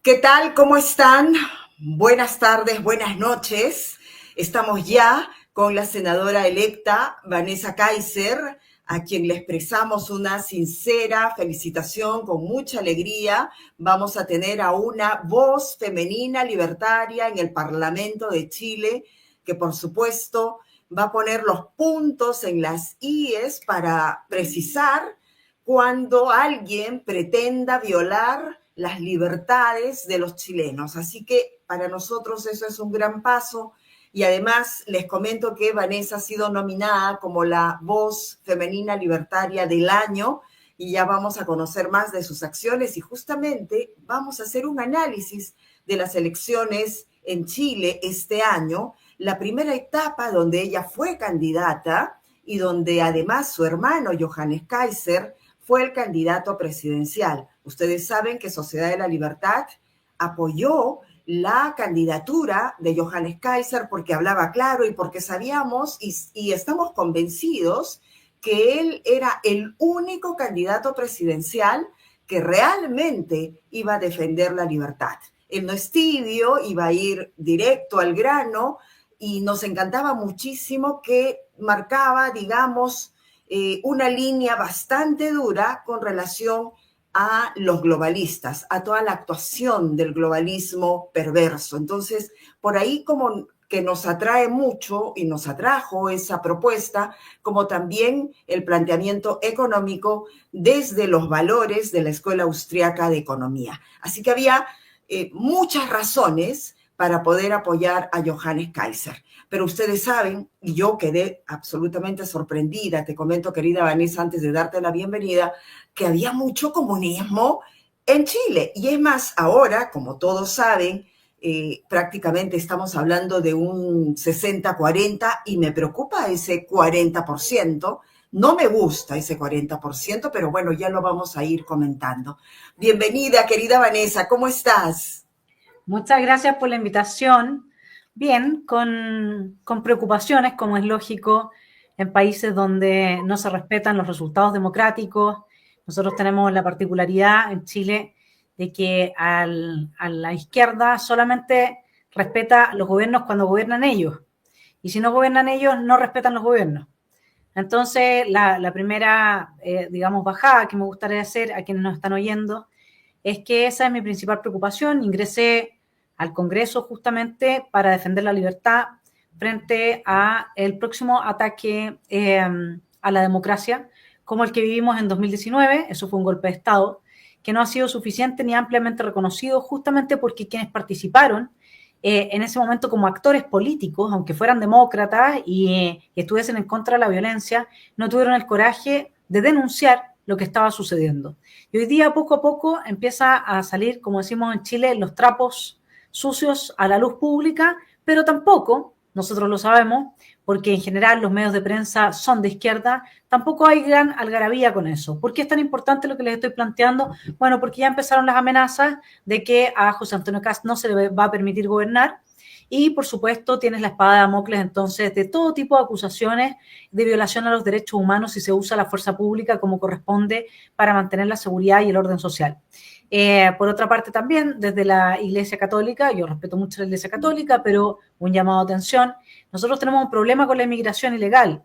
¿Qué tal? ¿Cómo están? Buenas tardes, buenas noches. Estamos ya con la senadora electa Vanessa Kaiser, a quien le expresamos una sincera felicitación con mucha alegría. Vamos a tener a una voz femenina libertaria en el Parlamento de Chile, que por supuesto va a poner los puntos en las íes para precisar cuando alguien pretenda violar las libertades de los chilenos. Así que para nosotros eso es un gran paso y además les comento que Vanessa ha sido nominada como la voz femenina libertaria del año y ya vamos a conocer más de sus acciones y justamente vamos a hacer un análisis de las elecciones en Chile este año, la primera etapa donde ella fue candidata y donde además su hermano Johannes Kaiser fue el candidato presidencial. Ustedes saben que Sociedad de la Libertad apoyó la candidatura de Johannes Kaiser porque hablaba claro y porque sabíamos y estamos convencidos que él era el único candidato presidencial que realmente iba a defender la libertad. Él no es tibio, iba a ir directo al grano y nos encantaba muchísimo que marcaba, digamos, una línea bastante dura con relación a los globalistas, a toda la actuación del globalismo perverso. Entonces, por ahí como que nos atrae mucho y nos atrajo esa propuesta, como también el planteamiento económico desde los valores de la Escuela Austriaca de Economía. Así que había muchas razones para poder apoyar a Johannes Kaiser. Pero ustedes saben, y yo quedé absolutamente sorprendida, te comento, querida Vanessa, antes de darte la bienvenida, que había mucho comunismo en Chile. Y es más, ahora, como todos saben, prácticamente estamos hablando de un 60-40 y me preocupa ese 40%. No me gusta ese 40%, pero bueno, ya lo vamos a ir comentando. Bienvenida, querida Vanessa, ¿cómo estás? Muchas gracias por la invitación. Bien, con preocupaciones, como es lógico, en países donde no se respetan los resultados democráticos. Nosotros tenemos la particularidad en Chile de que a la izquierda solamente respeta los gobiernos cuando gobiernan ellos. Y si no gobiernan ellos, no respetan los gobiernos. Entonces, la primera, digamos, bajada que me gustaría hacer a quienes nos están oyendo es que esa es mi principal preocupación. Ingresé al Congreso justamente para defender la libertad frente a el próximo ataque a la democracia, como el que vivimos en 2019. Eso fue un golpe de Estado que no ha sido suficiente ni ampliamente reconocido, justamente porque quienes participaron en ese momento como actores políticos, aunque fueran demócratas y estuviesen en contra de la violencia, no tuvieron el coraje de denunciar lo que estaba sucediendo. Y hoy día, poco a poco, empieza a salir, como decimos en Chile, los trapos sucios a la luz pública, pero tampoco, nosotros lo sabemos, porque en general los medios de prensa son de izquierda, tampoco hay gran algarabía con eso. ¿Por qué es tan importante lo que les estoy planteando? Bueno, porque ya empezaron las amenazas de que a José Antonio Kast no se le va a permitir gobernar, y por supuesto tienes la espada de Damocles entonces de todo tipo de acusaciones de violación a los derechos humanos si se usa la fuerza pública como corresponde para mantener la seguridad y el orden social. Por otra parte también desde la Iglesia Católica, yo respeto mucho la Iglesia Católica, pero un llamado de atención, nosotros tenemos un problema con la inmigración ilegal.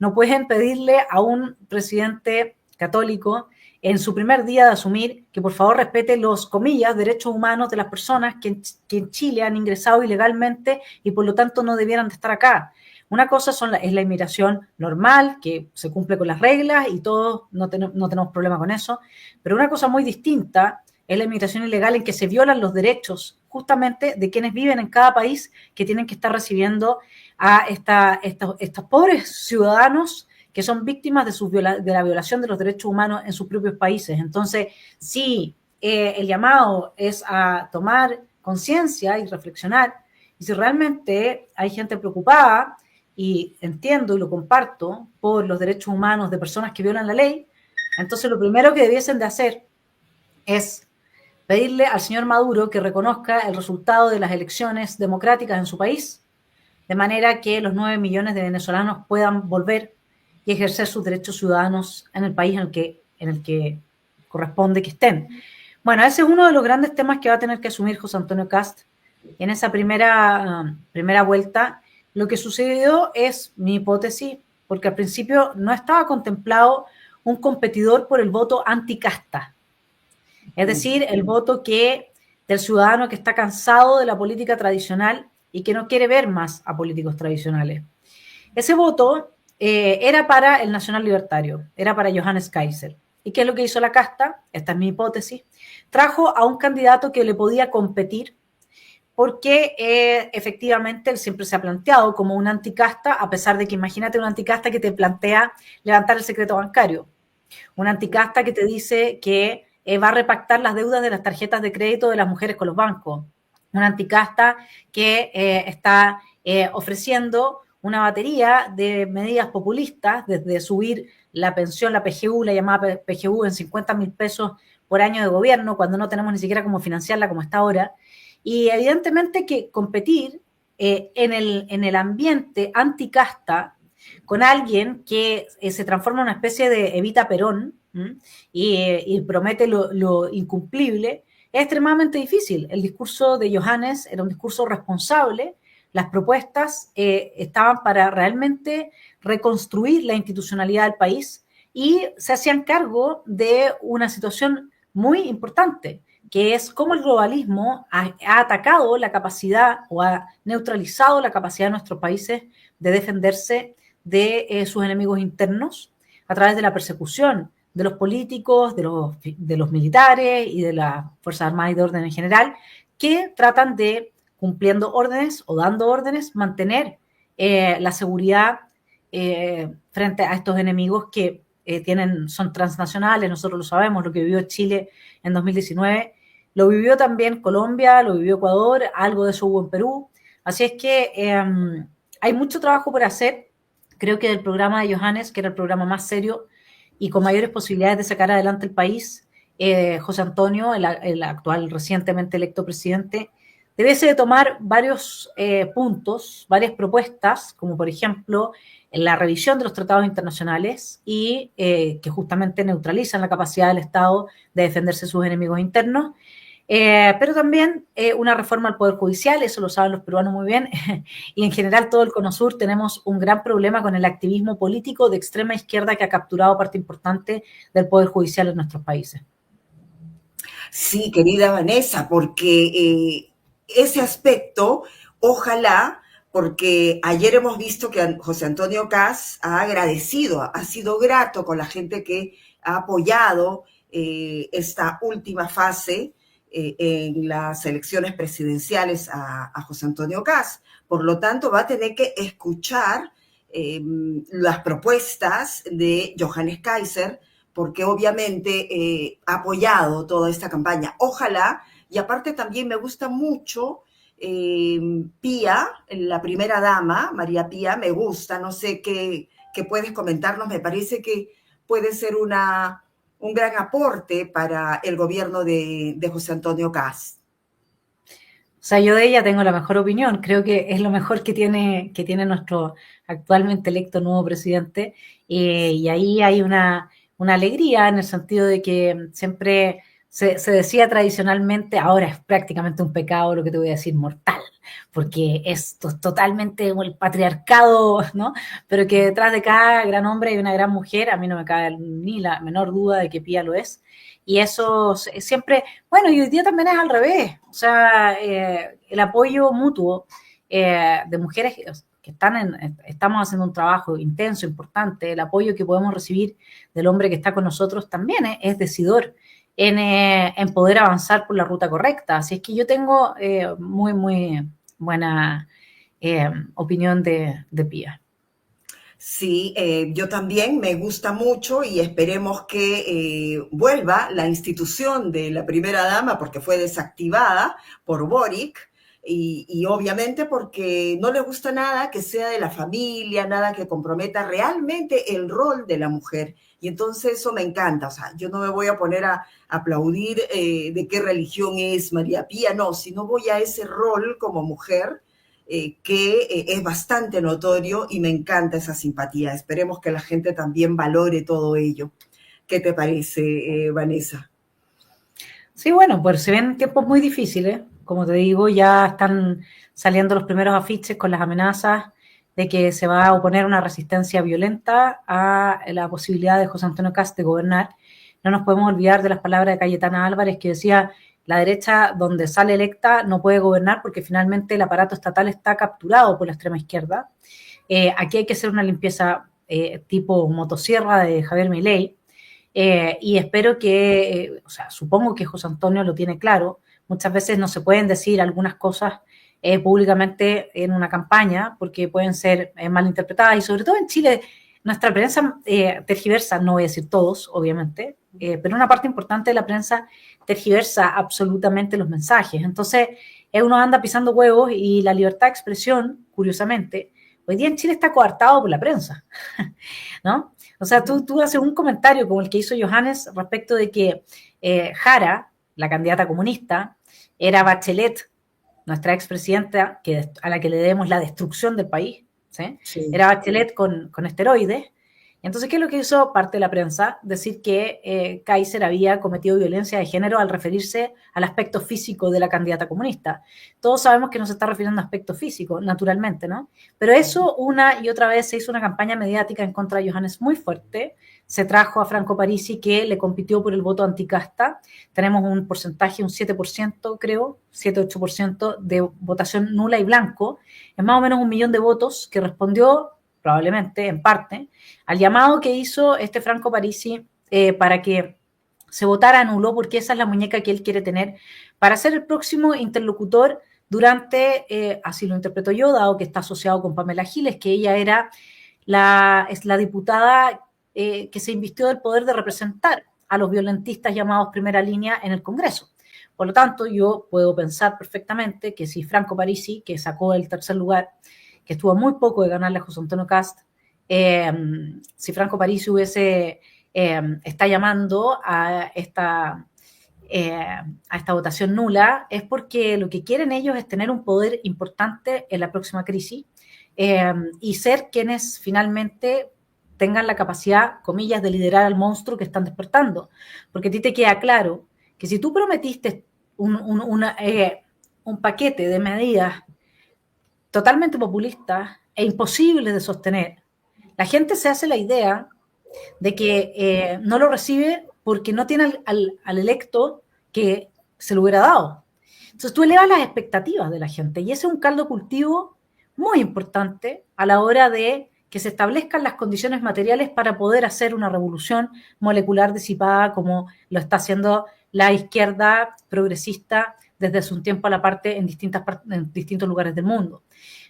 No pueden pedirle a un presidente católico en su primer día de asumir que por favor respete los, comillas, derechos humanos de las personas que en Chile han ingresado ilegalmente y por lo tanto no debieran de estar acá. Una cosa es la inmigración normal, que se cumple con las reglas y todos no tenemos problema con eso, pero una cosa muy distinta es la inmigración ilegal en que se violan los derechos justamente de quienes viven en cada país que tienen que estar recibiendo a estos pobres ciudadanos que son víctimas de la violación de los derechos humanos en sus propios países. Entonces, sí, el llamado es a tomar conciencia y reflexionar, y si realmente hay gente preocupada, y entiendo y lo comparto, por los derechos humanos de personas que violan la ley, entonces lo primero que debiesen de hacer es pedirle al señor Maduro que reconozca el resultado de las elecciones democráticas en su país, de manera que los 9 millones de venezolanos puedan volver y ejercer sus derechos ciudadanos en el país en el que corresponde que estén. Bueno, ese es uno de los grandes temas que va a tener que asumir José Antonio Kast en esa primera vuelta. Lo que sucedió es mi hipótesis, porque al principio no estaba contemplado un competidor por el voto anticasta, es decir, el voto del ciudadano que está cansado de la política tradicional y que no quiere ver más a políticos tradicionales. Ese voto era para el Nacional Libertario, era para Johannes Kaiser. ¿Y qué es lo que hizo la casta? Esta es mi hipótesis. Trajo a un candidato que le podía competir porque efectivamente él siempre se ha planteado como un anticasta, a pesar de que imagínate un anticasta que te plantea levantar el secreto bancario. Un anticasta que te dice que va a repactar las deudas de las tarjetas de crédito de las mujeres con los bancos. Un anticasta que está ofreciendo una batería de medidas populistas, desde subir la pensión, la PGU, la llamada PGU, en 50.000 pesos por año de gobierno, cuando no tenemos ni siquiera cómo financiarla como está ahora. Y evidentemente que competir en el ambiente anticasta con alguien que se transforma en una especie de Evita Perón y promete lo incumplible, es extremadamente difícil. El discurso de Johannes era un discurso responsable, las propuestas estaban para realmente reconstruir la institucionalidad del país y se hacían cargo de una situación muy importante, que es cómo el globalismo ha atacado la capacidad o ha neutralizado la capacidad de nuestros países de defenderse de sus enemigos internos a través de la persecución de los políticos, de los militares y de las Fuerzas Armadas y de orden en general, que tratan de, cumpliendo órdenes o dando órdenes, mantener la seguridad frente a estos enemigos que son transnacionales. Nosotros lo sabemos, lo que vivió Chile en 2019, lo vivió también Colombia, lo vivió Ecuador, algo de eso hubo en Perú. Así es que hay mucho trabajo por hacer. Creo que del programa de Johannes, que era el programa más serio y con mayores posibilidades de sacar adelante el país, José Antonio, el actual recientemente electo presidente, debiese de tomar varios puntos, varias propuestas, como por ejemplo la revisión de los tratados internacionales y que justamente neutralizan la capacidad del Estado de defenderse de sus enemigos internos, pero también una reforma al Poder Judicial, eso lo saben los peruanos muy bien, y en general todo el Cono Sur tenemos un gran problema con el activismo político de extrema izquierda que ha capturado parte importante del Poder Judicial en nuestros países. Sí, querida Vanessa, porque ese aspecto, ojalá, porque ayer hemos visto que José Antonio Kast ha agradecido, ha sido grato con la gente que ha apoyado esta última fase en las elecciones presidenciales a José Antonio Kast. Por lo tanto, va a tener que escuchar las propuestas de Johannes Kaiser, porque obviamente ha apoyado toda esta campaña. Ojalá, y aparte también me gusta mucho Pía, la primera dama, María Pía, me gusta, no sé qué puedes comentarnos, me parece que puede ser un gran aporte para el gobierno de José Antonio Kast. O sea, yo de ella tengo la mejor opinión, creo que es lo mejor que tiene nuestro actualmente electo nuevo presidente, y ahí hay una alegría en el sentido de que siempre se decía tradicionalmente, ahora es prácticamente un pecado lo que te voy a decir, mortal, porque es totalmente el patriarcado, ¿no? Pero que detrás de cada gran hombre hay una gran mujer, a mí no me cabe ni la menor duda de que Pía lo es, y eso siempre, bueno, y hoy día también es al revés, o sea, el apoyo mutuo de mujeres que estamos haciendo un trabajo intenso, importante, el apoyo que podemos recibir del hombre que está con nosotros también es decidor en poder avanzar por la ruta correcta. Así es que yo tengo muy, muy buena opinión de Pía. Sí, yo también me gusta mucho y esperemos que vuelva la institución de la primera dama porque fue desactivada por Boric y obviamente porque no le gusta nada que sea de la familia, nada que comprometa realmente el rol de la mujer. Y entonces eso me encanta, o sea, yo no me voy a poner a aplaudir de qué religión es María Pía, no, sino voy a ese rol como mujer que es bastante notorio y me encanta esa simpatía. Esperemos que la gente también valore todo ello. ¿Qué te parece, Vanessa? Sí, bueno, pues se ven tiempos muy difíciles. Como te digo, ya están saliendo los primeros afiches con las amenazas de que se va a oponer una resistencia violenta a la posibilidad de José Antonio Kast de gobernar. No nos podemos olvidar de las palabras de Cayetana Álvarez, que decía: la derecha donde sale electa no puede gobernar porque finalmente el aparato estatal está capturado por la extrema izquierda. Aquí hay que hacer una limpieza tipo motosierra de Javier Milei. Y espero que, o sea, supongo que José Antonio lo tiene claro. Muchas veces no se pueden decir algunas cosas públicamente en una campaña porque pueden ser malinterpretadas, y sobre todo en Chile nuestra prensa tergiversa, no voy a decir todos, obviamente, pero una parte importante de la prensa tergiversa absolutamente los mensajes. Entonces, uno anda pisando huevos, y la libertad de expresión, curiosamente, hoy día en Chile está coartado por la prensa, ¿no? O sea, tú haces un comentario como el que hizo Johannes respecto de que Jara, la candidata comunista, era Bachelet, nuestra expresidenta, a la que le debemos la destrucción del país, ¿sí? Sí. Era Bachelet con esteroides. Y entonces, ¿qué es lo que hizo parte de la prensa? Decir que Kaiser había cometido violencia de género al referirse al aspecto físico de la candidata comunista. Todos sabemos que no se está refiriendo a aspecto físico, naturalmente, ¿no? Pero eso una y otra vez se hizo una campaña mediática en contra de Johannes muy fuerte. Se trajo a Franco Parisi, que le compitió por el voto anticasta. Tenemos un porcentaje, un 7%, creo, 7-8% de votación nula y blanco. Es más o menos 1 millón de votos que respondió, probablemente, en parte, al llamado que hizo este Franco Parisi para que se votara nulo, porque esa es la muñeca que él quiere tener para ser el próximo interlocutor durante, así lo interpreto yo, dado que está asociado con Pamela Giles, que ella era es la diputada que se invistió del poder de representar a los violentistas llamados primera línea en el Congreso. Por lo tanto, yo puedo pensar perfectamente que si Franco Parisi, que sacó el tercer lugar, que estuvo muy poco de ganarle a José Antonio Kast, si Franco Parisi está llamando a esta votación nula, es porque lo que quieren ellos es tener un poder importante en la próxima crisis, y ser quienes finalmente tengan la capacidad, comillas, de liderar al monstruo que están despertando. Porque a ti te queda claro que si tú prometiste un paquete de medidas totalmente populistas e imposibles de sostener, la gente se hace la idea de que no lo recibe porque no tiene al electo que se lo hubiera dado. Entonces tú elevas las expectativas de la gente, y ese es un caldo cultivo muy importante a la hora de que se establezcan las condiciones materiales para poder hacer una revolución molecular disipada, como lo está haciendo la izquierda progresista desde hace un tiempo a la parte en distintos lugares del mundo.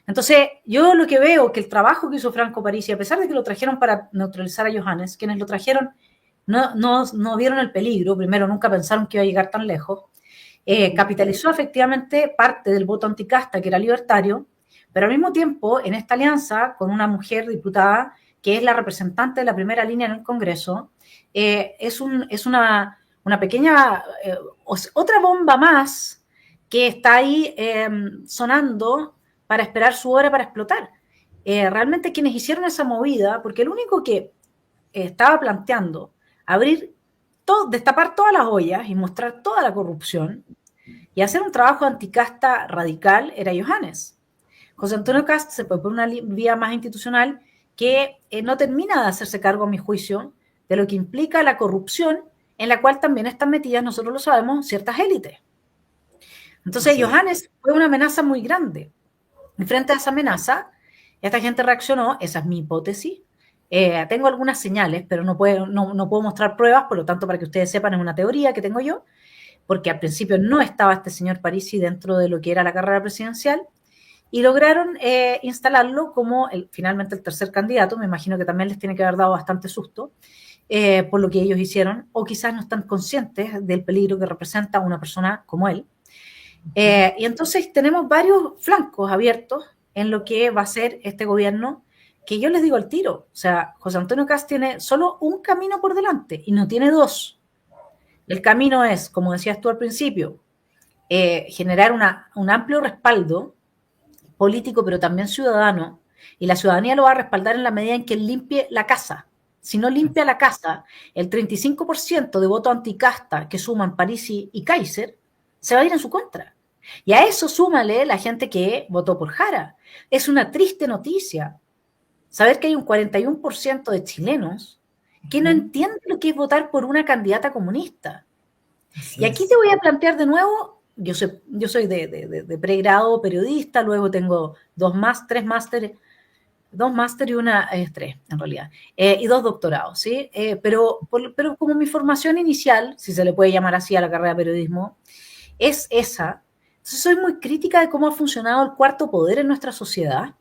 Entonces, yo lo que veo que el trabajo que hizo Franco Parisi, a pesar de que lo trajeron para neutralizar a Johannes, quienes lo trajeron no vieron el peligro, primero nunca pensaron que iba a llegar tan lejos, capitalizó efectivamente parte del voto anticasta, que era libertario, pero al mismo tiempo, en esta alianza con una mujer diputada que es la representante de la primera línea en el Congreso, es una pequeña, otra bomba más que está ahí sonando para esperar su hora para explotar. Realmente quienes hicieron esa movida, porque el único que estaba planteando destapar todas las ollas y mostrar toda la corrupción y hacer un trabajo anticasta radical era Johannes. José Antonio Kast se fue por una vía más institucional que no termina de hacerse cargo, a mi juicio, de lo que implica la corrupción, en la cual también están metidas, nosotros lo sabemos, ciertas élites. Entonces, Sí. Johannes fue una amenaza muy grande. Y frente a esa amenaza, esta gente reaccionó, esa es mi hipótesis. Tengo algunas señales, pero no puedo mostrar pruebas, por lo tanto, para que ustedes sepan, es una teoría que tengo yo, porque al principio no estaba este señor Parisi dentro de lo que era la carrera presidencial, y lograron instalarlo como finalmente el tercer candidato. Me imagino que también les tiene que haber dado bastante susto por lo que ellos hicieron, o quizás no están conscientes del peligro que representa una persona como él. Y entonces tenemos varios flancos abiertos en lo que va a ser este gobierno, que yo les digo al tiro. O sea, José Antonio Kast tiene solo un camino por delante y no tiene dos. El camino es, como decías tú al principio, generar un amplio respaldo político, pero también ciudadano, y la ciudadanía lo va a respaldar en la medida en que limpie la casa. si no limpia la casa, el 35% de voto anticasta que suman Parisi y Kaiser se va a ir en su contra. Y a eso súmale la gente que votó por Jara. Es una triste noticia saber que hay un 41% de chilenos que no entienden lo que es votar por una candidata comunista. Así Y aquí es. te voy a plantear de nuevo, yo soy de pregrado periodista, luego tengo dos máster y tres en realidad, y dos doctorados, ¿sí? Pero como mi formación inicial, si se le puede llamar así a la carrera de periodismo, es esa. Entonces soy muy crítica de cómo ha funcionado el cuarto poder en nuestra sociedad.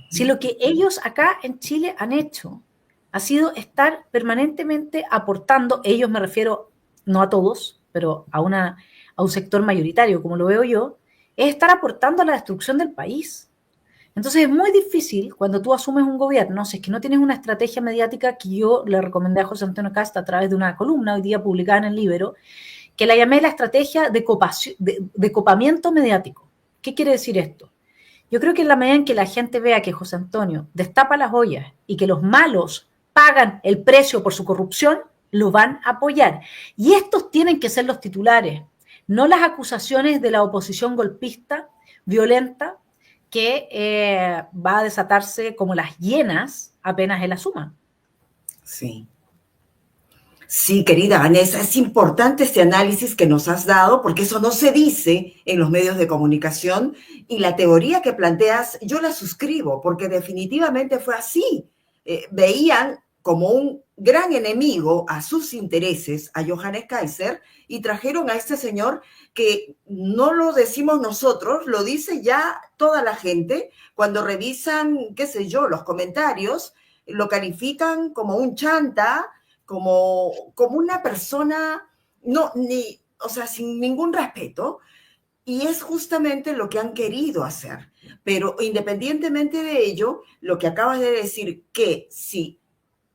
Si lo que ellos acá en Chile han hecho ha sido estar permanentemente aportando, ellos me refiero no a todos, pero a un sector mayoritario, como lo veo yo, es estar aportando a la destrucción del país. Entonces es muy difícil cuando tú asumes un gobierno, si es que no tienes una estrategia mediática que yo le recomendé a José Antonio Casta a través de una columna hoy día publicada en el Libero, que la llamé la estrategia de copamiento mediático. ¿Qué quiere decir esto? Yo creo que en la medida en que la gente vea que José Antonio destapa las ollas y que los malos pagan el precio por su corrupción, lo van a apoyar. Y estos tienen que ser los titulares, no las acusaciones de la oposición golpista, violenta, que va a desatarse como las hienas apenas él asuma. Sí. Sí, querida Vanessa, es importante este análisis que nos has dado porque eso no se dice en los medios de comunicación y la teoría que planteas yo la suscribo porque definitivamente fue así. Veían como un gran enemigo a sus intereses a Johannes Kaiser y trajeron a este señor que no lo decimos nosotros, lo dice ya toda la gente cuando revisan, qué sé yo, los comentarios, lo califican como un chanta, como una persona, no, ni, o sea, sin ningún respeto, y es justamente lo que han querido hacer. Pero independientemente de ello, lo que acabas de decir, que si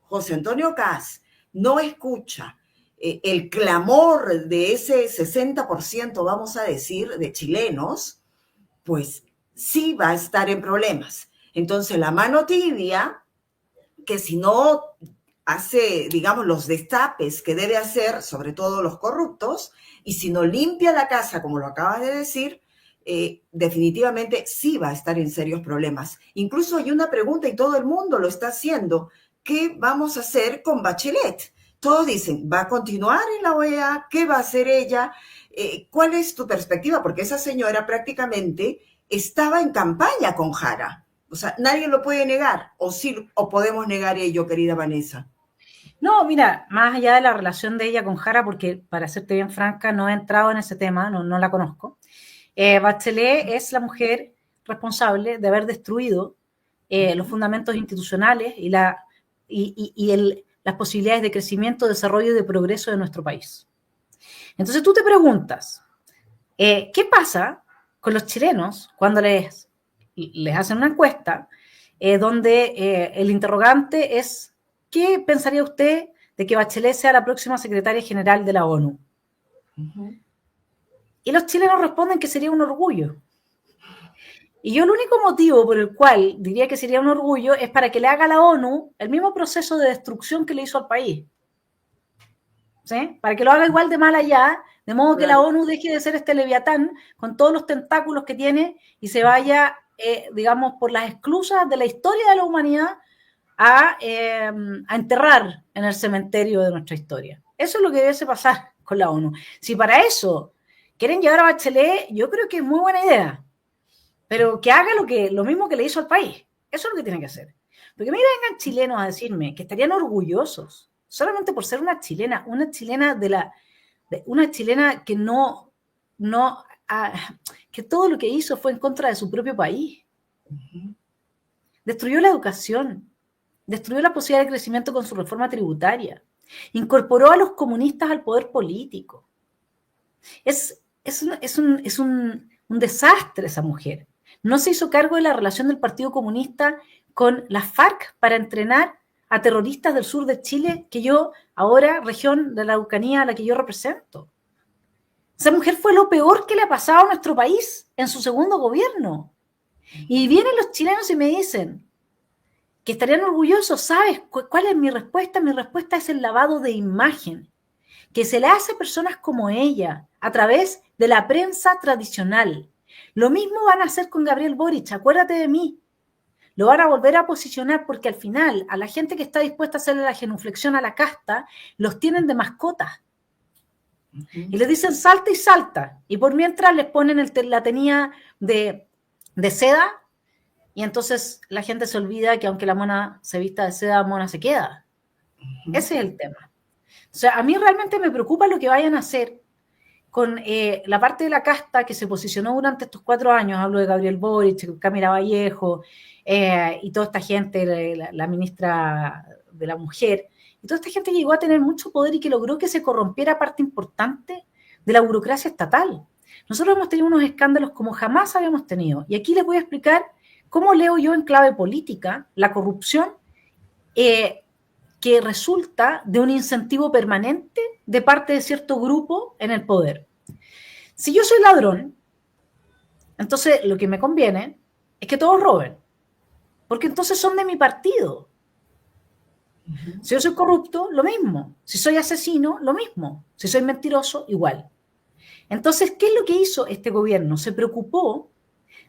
José Antonio Caz no escucha el clamor de ese 60%, vamos a decir, de chilenos, pues sí va a estar en problemas. Entonces, la mano tibia, que si no hace, digamos, los destapes que debe hacer, sobre todo los corruptos, y si no limpia la casa, como lo acabas de decir, definitivamente sí va a estar en serios problemas. Incluso hay una pregunta y todo el mundo lo está haciendo. ¿Qué vamos a hacer con Bachelet? Todos dicen, ¿va a continuar en la OEA? ¿Qué va a hacer ella? ¿Cuál es tu perspectiva? Porque esa señora prácticamente estaba en campaña con Jara. O sea, nadie lo puede negar, o sí, o podemos negar ello, querida Vanessa. No, mira, más allá de la relación de ella con Jara, porque para serte bien franca, no he entrado en ese tema, no la conozco. Bachelet es la mujer responsable de haber destruido los fundamentos institucionales y las posibilidades de crecimiento, desarrollo y de progreso de nuestro país. Entonces tú te preguntas, ¿qué pasa con los chilenos cuando les hacen una encuesta donde el interrogante es, ¿qué pensaría usted de que Bachelet sea la próxima secretaria general de la ONU? Y los chilenos responden que sería un orgullo. Y yo el único motivo por el cual diría que sería un orgullo es para que le haga a la ONU el mismo proceso de destrucción que le hizo al país. ¿Sí? Para que lo haga igual de mal allá, de modo que la ONU deje de ser este leviatán con todos los tentáculos que tiene y se vaya, digamos, por las esclusas de la historia de la humanidad a enterrar en el cementerio de nuestra historia. Eso es lo que debe pasar con la ONU. Si para eso quieren llevar a Bachelet, yo creo que es muy buena idea, pero que haga lo mismo que le hizo al país. Eso es lo que tiene que hacer. Porque me vengan chilenos a decirme que estarían orgullosos solamente por ser una chilena que que todo lo que hizo fue en contra de su propio país. Destruyó la educación, destruyó la posibilidad de crecimiento con su reforma tributaria, incorporó a los comunistas al poder político. Es un desastre esa mujer. No se hizo cargo de la relación del Partido Comunista con la FARC para entrenar a terroristas del sur de Chile, que yo, ahora, región de la Araucanía, a la que yo represento. Esa mujer fue lo peor que le ha pasado a nuestro país en su segundo gobierno. Y vienen los chilenos y me dicen, que estarían orgullosos. ¿Sabes cuál es mi respuesta? Mi respuesta es el lavado de imagen que se le hace a personas como ella a través de la prensa tradicional. Lo mismo van a hacer con Gabriel Boric, acuérdate de mí. Lo van a volver a posicionar porque al final a la gente que está dispuesta a hacerle la genuflexión a la casta, los tienen de mascotas. Y les dicen salta y salta. Y por mientras les ponen la tenía de seda. Y entonces la gente se olvida que aunque la mona se vista de seda, mona se queda. Ese es el tema. O sea, a mí realmente me preocupa lo que vayan a hacer con la parte de la casta que se posicionó durante estos 4 años. Hablo de Gabriel Boric, Camila Vallejo y toda esta gente, la ministra de la Mujer, y toda esta gente que llegó a tener mucho poder y que logró que se corrompiera parte importante de la burocracia estatal. Nosotros hemos tenido unos escándalos como jamás habíamos tenido. Y aquí les voy a explicar cómo leo yo en clave política la corrupción que resulta de un incentivo permanente de parte de cierto grupo en el poder. Si yo soy ladrón, entonces lo que me conviene es que todos roben, porque entonces son de mi partido. Si yo soy corrupto, lo mismo. Si soy asesino, lo mismo. Si soy mentiroso, igual. Entonces, ¿qué es lo que hizo este gobierno? Se preocupó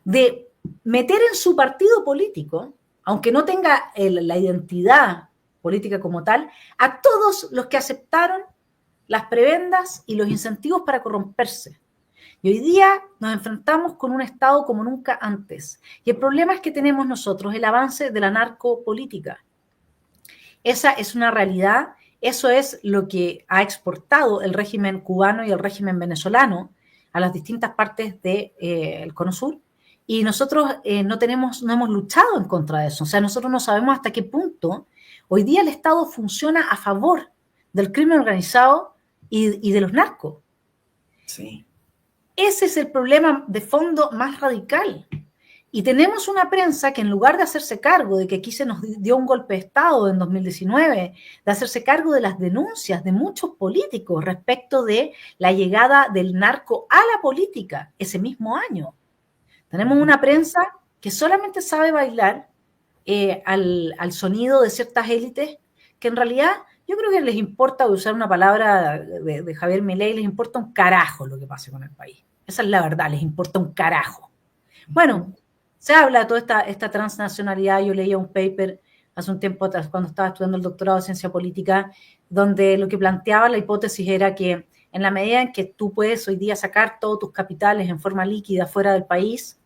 de meter en su partido político, aunque no tenga la identidad política como tal, a todos los que aceptaron las prebendas y los incentivos para corromperse. Y hoy día nos enfrentamos con un Estado como nunca antes. Y el problema es que tenemos nosotros el avance de la narcopolítica. Esa es una realidad, eso es lo que ha exportado el régimen cubano y el régimen venezolano a las distintas partes del Cono Sur. Y nosotros no hemos luchado en contra de eso. O sea, nosotros no sabemos hasta qué punto hoy día el Estado funciona a favor del crimen organizado y de los narcos. Sí. Ese es el problema de fondo más radical. Y tenemos una prensa que en lugar de hacerse cargo de que aquí se nos dio un golpe de Estado en 2019, de hacerse cargo de las denuncias de muchos políticos respecto de la llegada del narco a la política ese mismo año. Tenemos una prensa que solamente sabe bailar al sonido de ciertas élites que en realidad yo creo que les importa, voy a usar una palabra de Javier Milei, les importa un carajo lo que pase con el país. Esa es la verdad, les importa un carajo. Bueno, se habla de toda esta transnacionalidad. Yo leía un paper hace un tiempo atrás, cuando estaba estudiando el doctorado de ciencia política, donde lo que planteaba la hipótesis era que en la medida en que tú puedes hoy día sacar todos tus capitales en forma líquida fuera del país,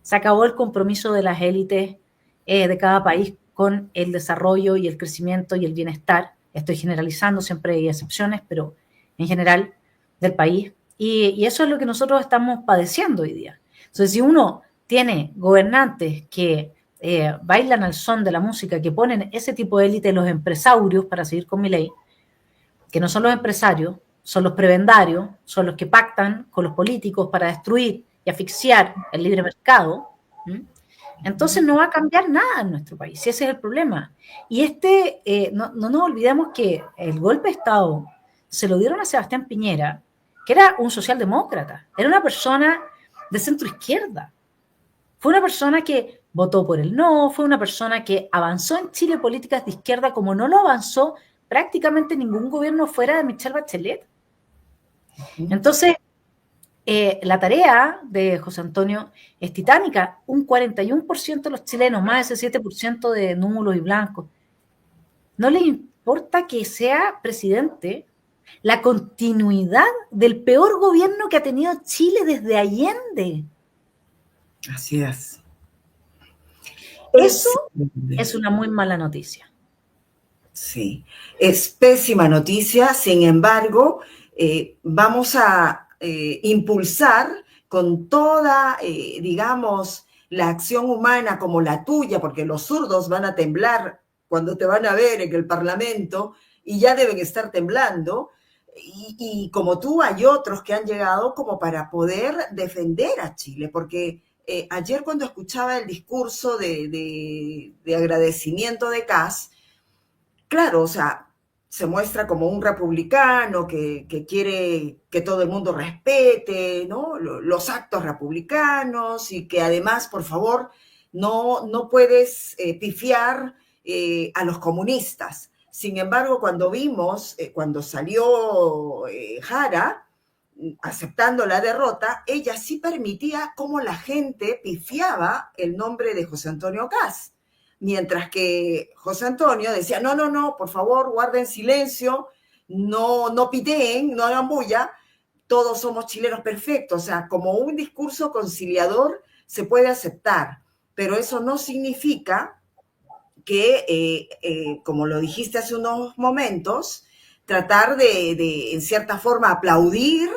se acabó el compromiso de las élites de cada país con el desarrollo y el crecimiento y el bienestar. Estoy generalizando, siempre hay excepciones, pero en general del país. Y eso es lo que nosotros estamos padeciendo hoy día. Entonces, si uno tiene gobernantes que bailan al son de la música, que ponen ese tipo de élite, los empresarios, para seguir con mi ley, que no son los empresarios, son los prebendarios, son los que pactan con los políticos para destruir y asfixiar el libre mercado, entonces no va a cambiar nada en nuestro país, y ese es el problema. Y no nos olvidemos que el golpe de Estado se lo dieron a Sebastián Piñera, que era un socialdemócrata, era una persona de centro izquierda, fue una persona que votó por el no, fue una persona que avanzó en Chile políticas de izquierda como no lo avanzó prácticamente ningún gobierno fuera de Michelle Bachelet. Entonces, la tarea de José Antonio es titánica. Un 41% de los chilenos, más de ese 7% de númulos y blancos, no les importa que sea presidente la continuidad del peor gobierno que ha tenido Chile desde Allende. Así es. Eso es una muy mala noticia. Sí, es pésima noticia. Sin embargo, vamos a impulsar con toda, digamos, la acción humana como la tuya, porque los zurdos van a temblar cuando te van a ver en el Parlamento y ya deben estar temblando. Y como tú, hay otros que han llegado como para poder defender a Chile, porque ayer cuando escuchaba el discurso de agradecimiento de Kast, claro, o sea, se muestra como un republicano que quiere que todo el mundo respete, ¿no?, los actos republicanos, y que además, por favor, no puedes pifiar a los comunistas. Sin embargo, cuando vimos, cuando salió Jara, aceptando la derrota, ella sí permitía cómo la gente pifiaba el nombre de José Antonio Kast. Mientras que José Antonio decía, no, no, no, por favor, guarden silencio, no piteen, no hagan bulla, todos somos chilenos perfectos. O sea, como un discurso conciliador se puede aceptar, pero eso no significa que, como lo dijiste hace unos momentos, tratar de, en cierta forma, aplaudir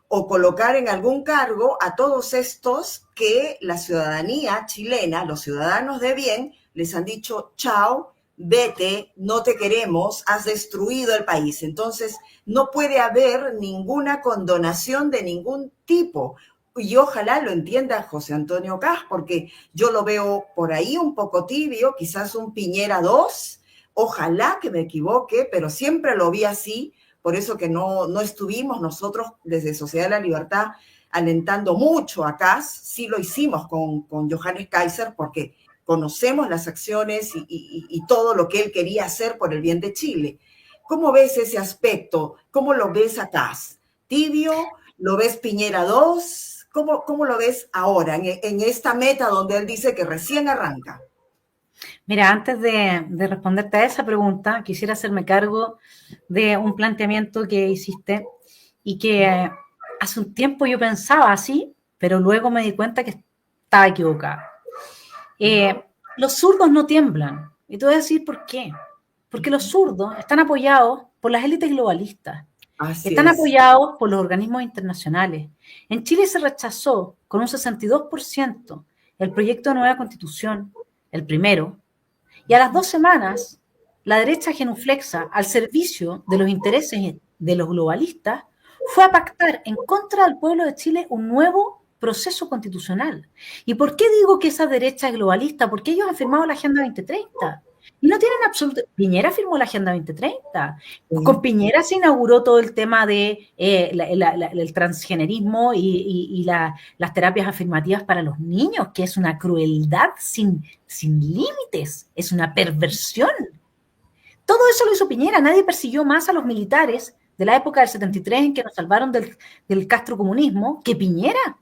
o colocar en algún cargo a todos estos que la ciudadanía chilena, los ciudadanos de bien, les han dicho, chao, vete, no te queremos, has destruido el país. Entonces, no puede haber ninguna condonación de ningún tipo. Y ojalá lo entienda José Antonio Kast, porque yo lo veo por ahí un poco tibio, quizás un Piñera 2, ojalá que me equivoque, pero siempre lo vi así, por eso que no estuvimos nosotros desde Sociedad de la Libertad alentando mucho a Kast, sí lo hicimos con Johannes Kaiser, porque conocemos las acciones y todo lo que él quería hacer por el bien de Chile. ¿Cómo ves ese aspecto? ¿Cómo lo ves a Kast? ¿Tibio? ¿Lo ves Piñera 2? ¿Cómo lo ves ahora, en esta meta donde él dice que recién arranca? Mira, antes de responderte a esa pregunta, quisiera hacerme cargo de un planteamiento que hiciste y que hace un tiempo yo pensaba así, pero luego me di cuenta que estaba equivocada. Los zurdos no tiemblan. Y te voy a decir por qué. Porque los zurdos están apoyados por las élites globalistas. Así Están es. apoyados por los organismos internacionales. En Chile se rechazó con un 62% el proyecto de nueva constitución, el primero, y a las 2 semanas la derecha genuflexa al servicio de los intereses de los globalistas fue a pactar en contra del pueblo de Chile un nuevo proceso constitucional. ¿Y por qué digo que esa derecha es globalista? Porque ellos han firmado la Agenda 2030. Y no tienen absoluto... Piñera firmó la Agenda 2030. Con Piñera se inauguró todo el tema de el transgenerismo y las terapias afirmativas para los niños, que es una crueldad sin límites, es una perversión. Todo eso lo hizo Piñera. Nadie persiguió más a los militares de la época del 73 en que nos salvaron del castrocomunismo que Piñera.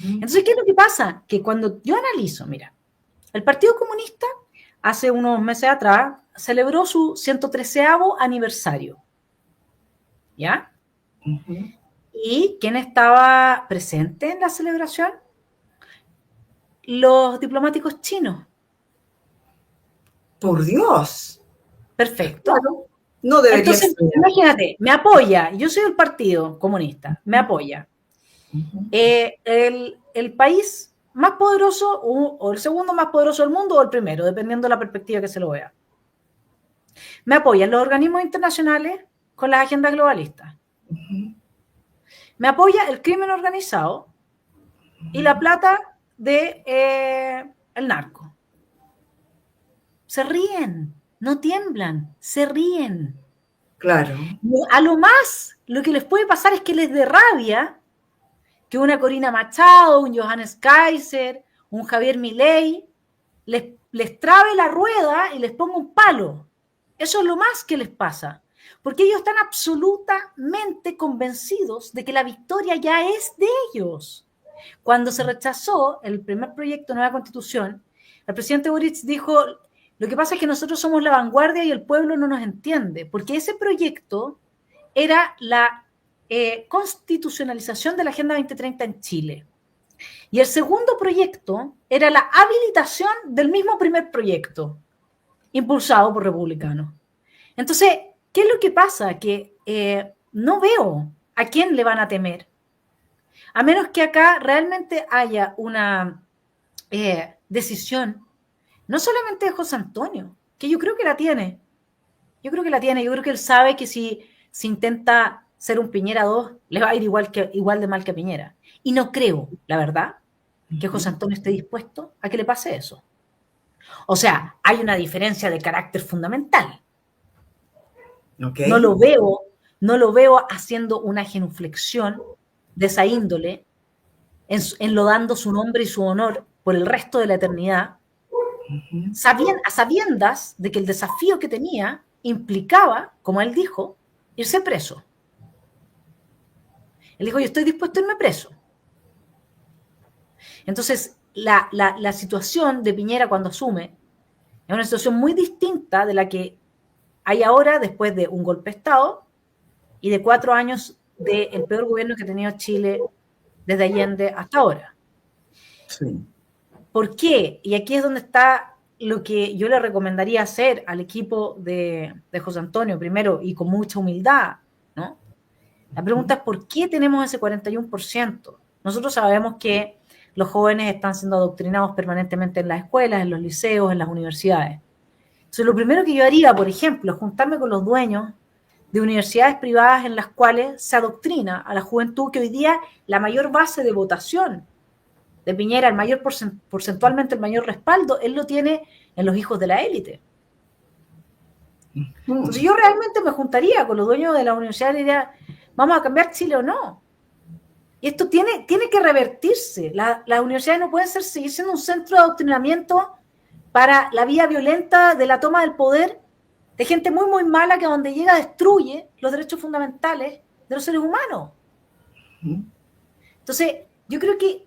Entonces, ¿qué es lo que pasa? Que cuando yo analizo, mira, el Partido Comunista hace unos meses atrás celebró su 113º aniversario, ¿ya? ¿Y quién estaba presente en la celebración? Los diplomáticos chinos. Por Dios. Perfecto. Claro, no debería Entonces, ser. imagínate, me apoya, yo soy del Partido Comunista, me apoya. El país más poderoso o el segundo más poderoso del mundo o el primero, dependiendo de la perspectiva que se lo vea. Me apoyan los organismos internacionales con las agendas globalistas. Me apoya el crimen organizado y la plata de el narco. Se ríen, no tiemblan, se ríen. Claro. A lo más, lo que les puede pasar es que les dé rabia que una Corina Machado, un Johannes Kaiser, un Javier Milei les trabe la rueda y les ponga un palo. Eso es lo más que les pasa. Porque ellos están absolutamente convencidos de que la victoria ya es de ellos. Cuando se rechazó el primer proyecto de nueva constitución, el presidente Boric dijo, lo que pasa es que nosotros somos la vanguardia y el pueblo no nos entiende, porque ese proyecto era la constitucionalización de la Agenda 2030 en Chile. Y el segundo proyecto era la habilitación del mismo primer proyecto, impulsado por republicanos. Entonces, ¿qué es lo que pasa? Que no veo a quién le van a temer. A menos que acá realmente haya una decisión, no solamente de José Antonio, que yo creo que la tiene. Yo creo que él sabe que si intenta ser un Piñera 2, le va a ir igual de mal que a Piñera. Y no creo, la verdad, que José Antonio esté dispuesto a que le pase eso. O sea, hay una diferencia de carácter fundamental. Okay. No lo veo haciendo una genuflexión de esa índole, enlodando su nombre y su honor por el resto de la eternidad, a sabiendas de que el desafío que tenía implicaba, como él dijo, irse preso. Él dijo, yo estoy dispuesto a irme preso. Entonces, la situación de Piñera cuando asume es una situación muy distinta de la que hay ahora después de un golpe de Estado y de 4 años del peor gobierno que ha tenido Chile desde Allende hasta ahora. Sí. ¿Por qué? Y aquí es donde está lo que yo le recomendaría hacer al equipo de José Antonio, primero, y con mucha humildad, ¿no? La pregunta es ¿por qué tenemos ese 41%? Nosotros sabemos que los jóvenes están siendo adoctrinados permanentemente en las escuelas, en los liceos, en las universidades. Entonces, lo primero que yo haría, por ejemplo, es juntarme con los dueños de universidades privadas en las cuales se adoctrina a la juventud, que hoy día la mayor base de votación de Piñera, el mayor porcentualmente el mayor respaldo, él lo tiene en los hijos de la élite. Entonces yo realmente me juntaría con los dueños de la universidad y diría, ¿vamos a cambiar Chile o no? Y esto tiene que revertirse. Las universidades no pueden seguir siendo un centro de adoctrinamiento para la vía violenta de la toma del poder de gente muy, muy mala que donde llega destruye los derechos fundamentales de los seres humanos. Entonces, yo creo que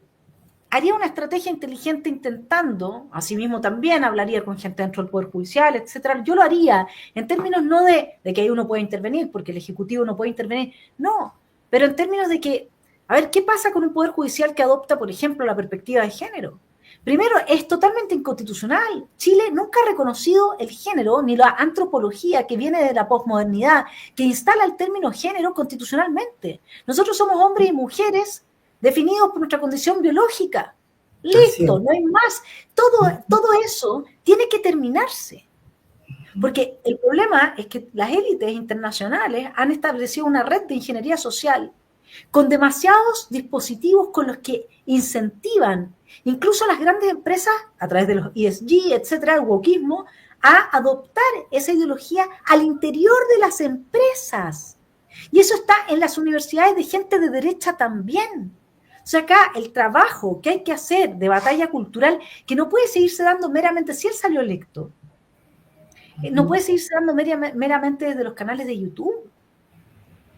haría una estrategia inteligente intentando, asimismo también hablaría con gente dentro del Poder Judicial, etcétera. Yo lo haría en términos no de que ahí uno puede intervenir, porque el Ejecutivo no puede intervenir, no, pero en términos de que, a ver, ¿qué pasa con un Poder Judicial que adopta, por ejemplo, la perspectiva de género? Primero, es totalmente inconstitucional. Chile nunca ha reconocido el género ni la antropología que viene de la posmodernidad, que instala el término género constitucionalmente. Nosotros somos hombres y mujeres definidos por nuestra condición biológica. Listo, no hay más. Todo eso tiene que terminarse. Porque el problema es que las élites internacionales han establecido una red de ingeniería social con demasiados dispositivos con los que incentivan incluso a las grandes empresas, a través de los ESG, etcétera, el wokismo, a adoptar esa ideología al interior de las empresas. Y eso está en las universidades de gente de derecha también. O sea, acá el trabajo que hay que hacer de batalla cultural, que no puede seguirse dando meramente, si él salió electo, no puede seguirse dando meramente desde los canales de YouTube.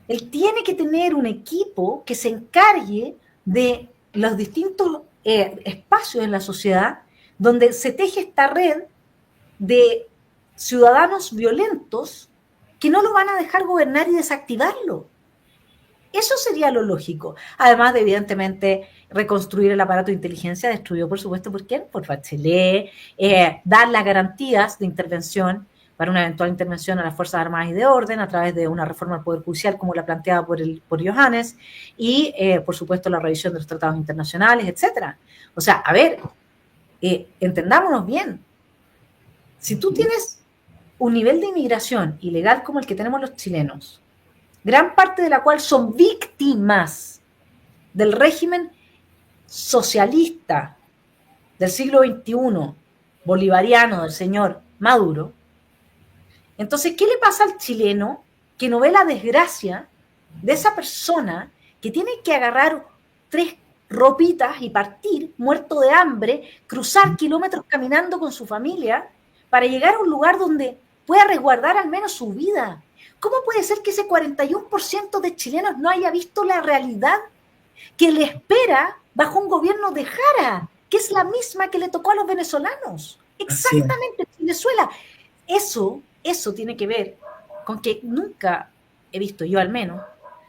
Él tiene que tener un equipo que se encargue de los distintos espacios en la sociedad donde se teje esta red de ciudadanos violentos que no lo van a dejar gobernar y desactivarlo. Eso sería lo lógico. Además de, evidentemente, reconstruir el aparato de inteligencia destruido, por supuesto, ¿por quién? Por Bachelet, dar las garantías de intervención para una eventual intervención a las Fuerzas Armadas y de Orden a través de una reforma al Poder Judicial como la planteada por Johannes y, por supuesto, la revisión de los tratados internacionales, etcétera. O sea, a ver, entendámonos bien. Si tú tienes un nivel de inmigración ilegal como el que tenemos los chilenos, gran parte de la cual son víctimas del régimen socialista del siglo XXI, bolivariano del señor Maduro, entonces, ¿qué le pasa al chileno que no ve la desgracia de esa persona que tiene que agarrar 3 ropitas y partir, muerto de hambre, cruzar kilómetros caminando con su familia para llegar a un lugar donde pueda resguardar al menos su vida? ¿Cómo puede ser que ese 41% de chilenos no haya visto la realidad que le espera bajo un gobierno de Jara, que es la misma que le tocó a los venezolanos? Exactamente, Venezuela. Eso tiene que ver con que nunca he visto, yo al menos,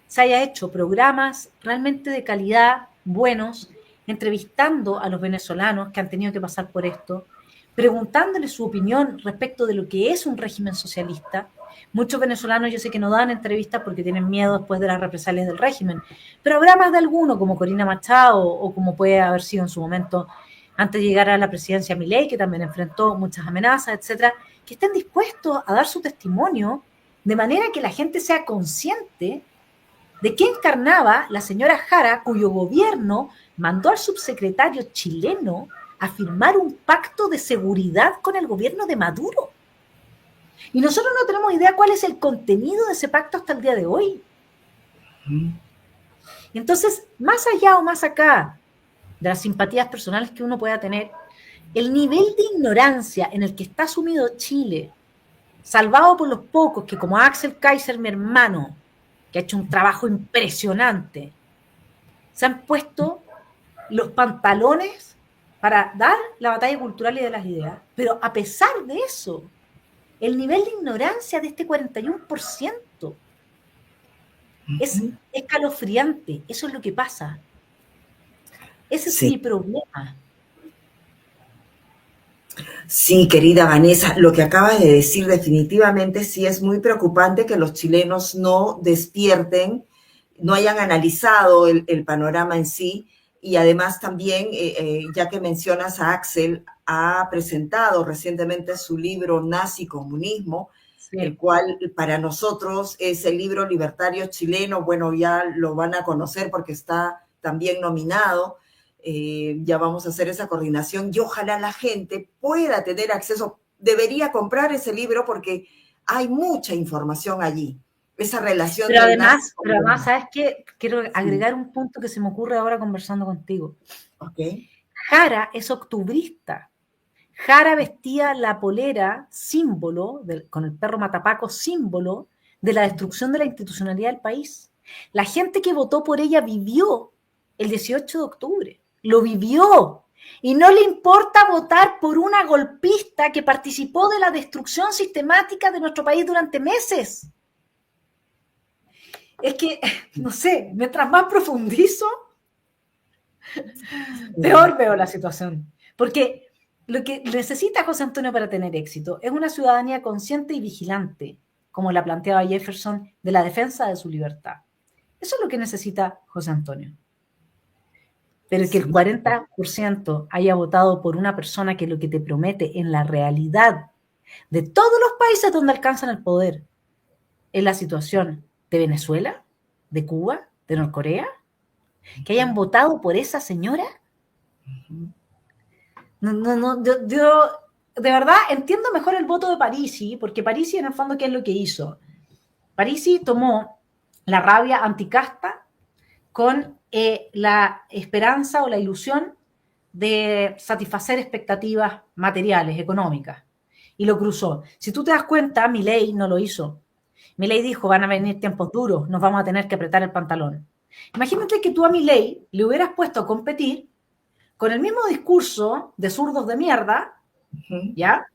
se haya hecho programas realmente de calidad, buenos, entrevistando a los venezolanos que han tenido que pasar por esto, preguntándoles su opinión respecto de lo que es un régimen socialista. Muchos venezolanos yo sé que no dan entrevistas porque tienen miedo después de las represalias del régimen, pero habrá más de alguno, como Corina Machado o como puede haber sido en su momento antes de llegar a la presidencia Milei, que también enfrentó muchas amenazas, etcétera, que estén dispuestos a dar su testimonio de manera que la gente sea consciente de qué encarnaba la señora Jara, cuyo gobierno mandó al subsecretario chileno a firmar un pacto de seguridad con el gobierno de Maduro. Y nosotros no tenemos idea cuál es el contenido de ese pacto hasta el día de hoy. Y entonces, más allá o más acá de las simpatías personales que uno pueda tener, El nivel de ignorancia en el que está sumido Chile, salvado por los pocos, que como Axel Kaiser, mi hermano, que ha hecho un trabajo impresionante, se han puesto los pantalones para dar la batalla cultural y de las ideas. Pero a pesar de eso, el nivel de ignorancia de este 41% es escalofriante. Eso es lo que pasa. Ese es mi problema. Sí, querida Vanessa, lo que acabas de decir definitivamente sí es muy preocupante que los chilenos no despierten, no hayan analizado el panorama en sí y además también, ya que mencionas a Axel, ha presentado recientemente su libro Nazi Comunismo, Sí. el cual para nosotros es el libro libertario chileno, bueno, ya lo van a conocer porque está también nominado. Ya vamos a hacer esa coordinación y ojalá la gente pueda tener acceso, debería comprar ese libro porque hay mucha información allí, esa relación Pero del además, nazi. ¿sabes qué? Quiero Sí. agregar un punto que se me ocurre ahora conversando contigo. Ok. Jara es octubrista. Jara vestía la polera símbolo, con el perro matapaco, símbolo de la destrucción de la institucionalidad del país. La gente que votó por ella vivió el 18 de octubre, lo vivió. Y no le importa votar por una golpista que participó de la destrucción sistemática de nuestro país durante meses. Es que, no sé, mientras más profundizo, peor veo la situación. Porque lo que necesita José Antonio para tener éxito es una ciudadanía consciente y vigilante, como la planteaba Jefferson, de la defensa de su libertad. Eso es lo que necesita José Antonio. Pero que el 40% haya votado por una persona que lo que te promete en la realidad de todos los países donde alcanzan el poder es la situación de Venezuela, de Cuba, de Norcorea, que hayan votado por esa señora. No, yo de verdad entiendo mejor el voto de Parisi, porque Parisi en el fondo, ¿qué es lo que hizo? Parisi tomó la rabia anticasta con la esperanza o la ilusión de satisfacer expectativas materiales, económicas, y lo cruzó. Si tú te das cuenta, Milei no lo hizo. Milei dijo, van a venir tiempos duros, nos vamos a tener que apretar el pantalón. Imagínate que tú a Milei le hubieras puesto a competir con el mismo discurso de zurdos de mierda, ¿ya?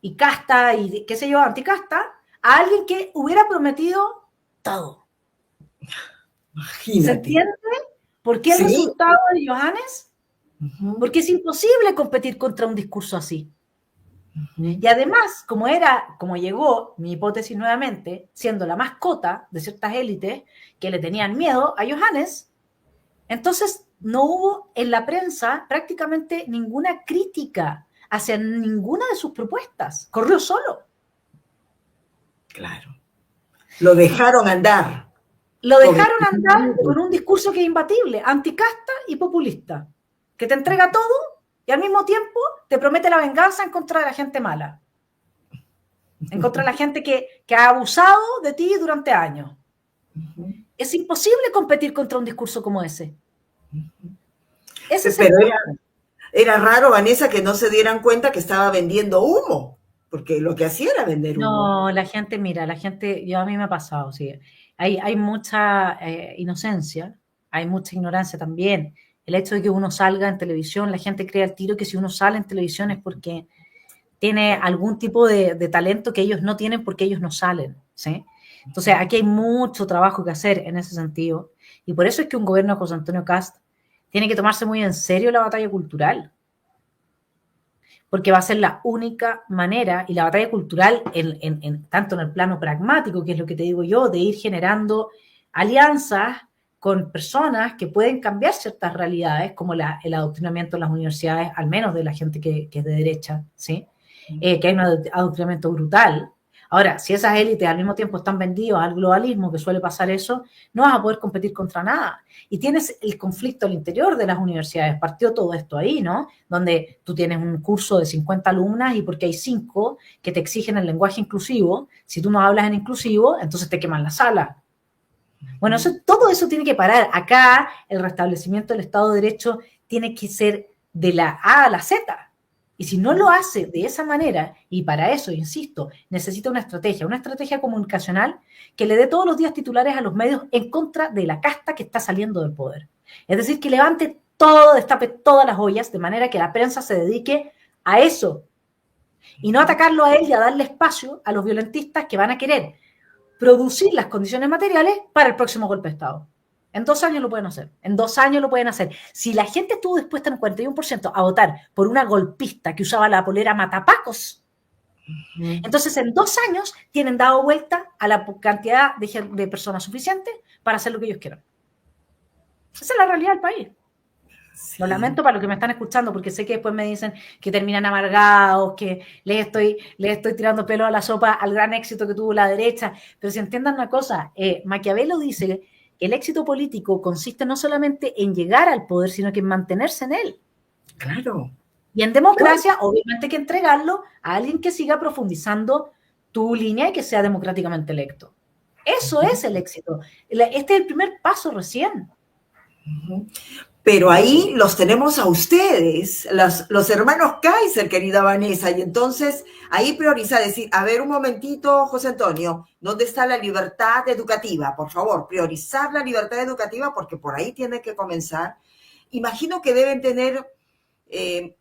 Y casta, y qué sé yo, anticasta, a alguien que hubiera prometido todo. Imagínate. ¿Se entiende por qué el resultado de Johannes? Porque es imposible competir contra un discurso así. Y además, como llegó, mi hipótesis nuevamente, siendo la mascota de ciertas élites que le tenían miedo a Johannes, entonces no hubo en la prensa prácticamente ninguna crítica hacia ninguna de sus propuestas. Corrió solo. Claro. Lo dejaron andar. Lo dejaron andar con un discurso que es imbatible, anticasta y populista, que te entrega todo y al mismo tiempo te promete la venganza en contra de la gente mala, en contra de la gente que ha abusado de ti durante años. Es imposible competir contra un discurso como ese. Ese es el Pero era raro, Vanessa, que no se dieran cuenta que estaba vendiendo humo, porque lo que hacía era vender humo. No, la gente, mira, yo a mí me ha pasado, sí. Hay mucha inocencia, hay mucha ignorancia también. El hecho de que uno salga en televisión, la gente cree al tiro que si uno sale en televisión es porque tiene algún tipo de talento que ellos no tienen porque ellos no salen, ¿sí? Entonces, aquí hay mucho trabajo que hacer en ese sentido. Y por eso es que un gobierno de José Antonio Kast tiene que tomarse muy en serio la batalla cultural. Porque va a ser la única manera, y la batalla cultural, tanto en el plano pragmático, que es lo que te digo yo, de ir generando alianzas con personas que pueden cambiar ciertas realidades, como el adoctrinamiento en las universidades, al menos de la gente que es de derecha, ¿sí? Que hay un adoctrinamiento brutal. Ahora, si esas élites al mismo tiempo están vendidas al globalismo, que suele pasar eso, no vas a poder competir contra nada. Y tienes el conflicto al interior de las universidades. Partió todo esto ahí, ¿no? Donde tú tienes un curso de 50 alumnas y porque hay 5 que te exigen el lenguaje inclusivo, si tú no hablas en inclusivo, entonces te queman la sala. Bueno, todo eso tiene que parar. Acá el restablecimiento del Estado de Derecho tiene que ser de la A a la Z. Y si no lo hace de esa manera, y para eso, insisto, necesita una estrategia comunicacional que le dé todos los días titulares a los medios en contra de la casta que está saliendo del poder. Es decir, que levante todo, destape todas las ollas, de manera que la prensa se dedique a eso, y no atacarlo a él y a darle espacio a los violentistas que van a querer producir las condiciones materiales para el próximo golpe de Estado. En 2 años lo pueden hacer. En 2 años lo pueden hacer. Si la gente estuvo dispuesta en un 41% a votar por una golpista que usaba la polera matapacos, entonces en 2 años tienen dado vuelta a la cantidad de personas suficientes para hacer lo que ellos quieran. Esa es la realidad del país. Sí. Lo lamento para los que me están escuchando, porque sé que después me dicen que terminan amargados, que les estoy tirando pelo a la sopa al gran éxito que tuvo la derecha. Pero si entiendan una cosa, Maquiavelo dice que el éxito político consiste no solamente en llegar al poder, sino que en mantenerse en él. Claro. Y en democracia, obviamente, hay que entregarlo a alguien que siga profundizando tu línea y que sea democráticamente electo. Eso es el éxito. Este es el primer paso recién. Pero ahí los tenemos a ustedes, los hermanos Kaiser, querida Vanessa, y entonces ahí prioriza decir, a ver un momentito, José Antonio, ¿dónde está la libertad educativa? Por favor, priorizar la libertad educativa porque por ahí tiene que comenzar. Imagino que deben tener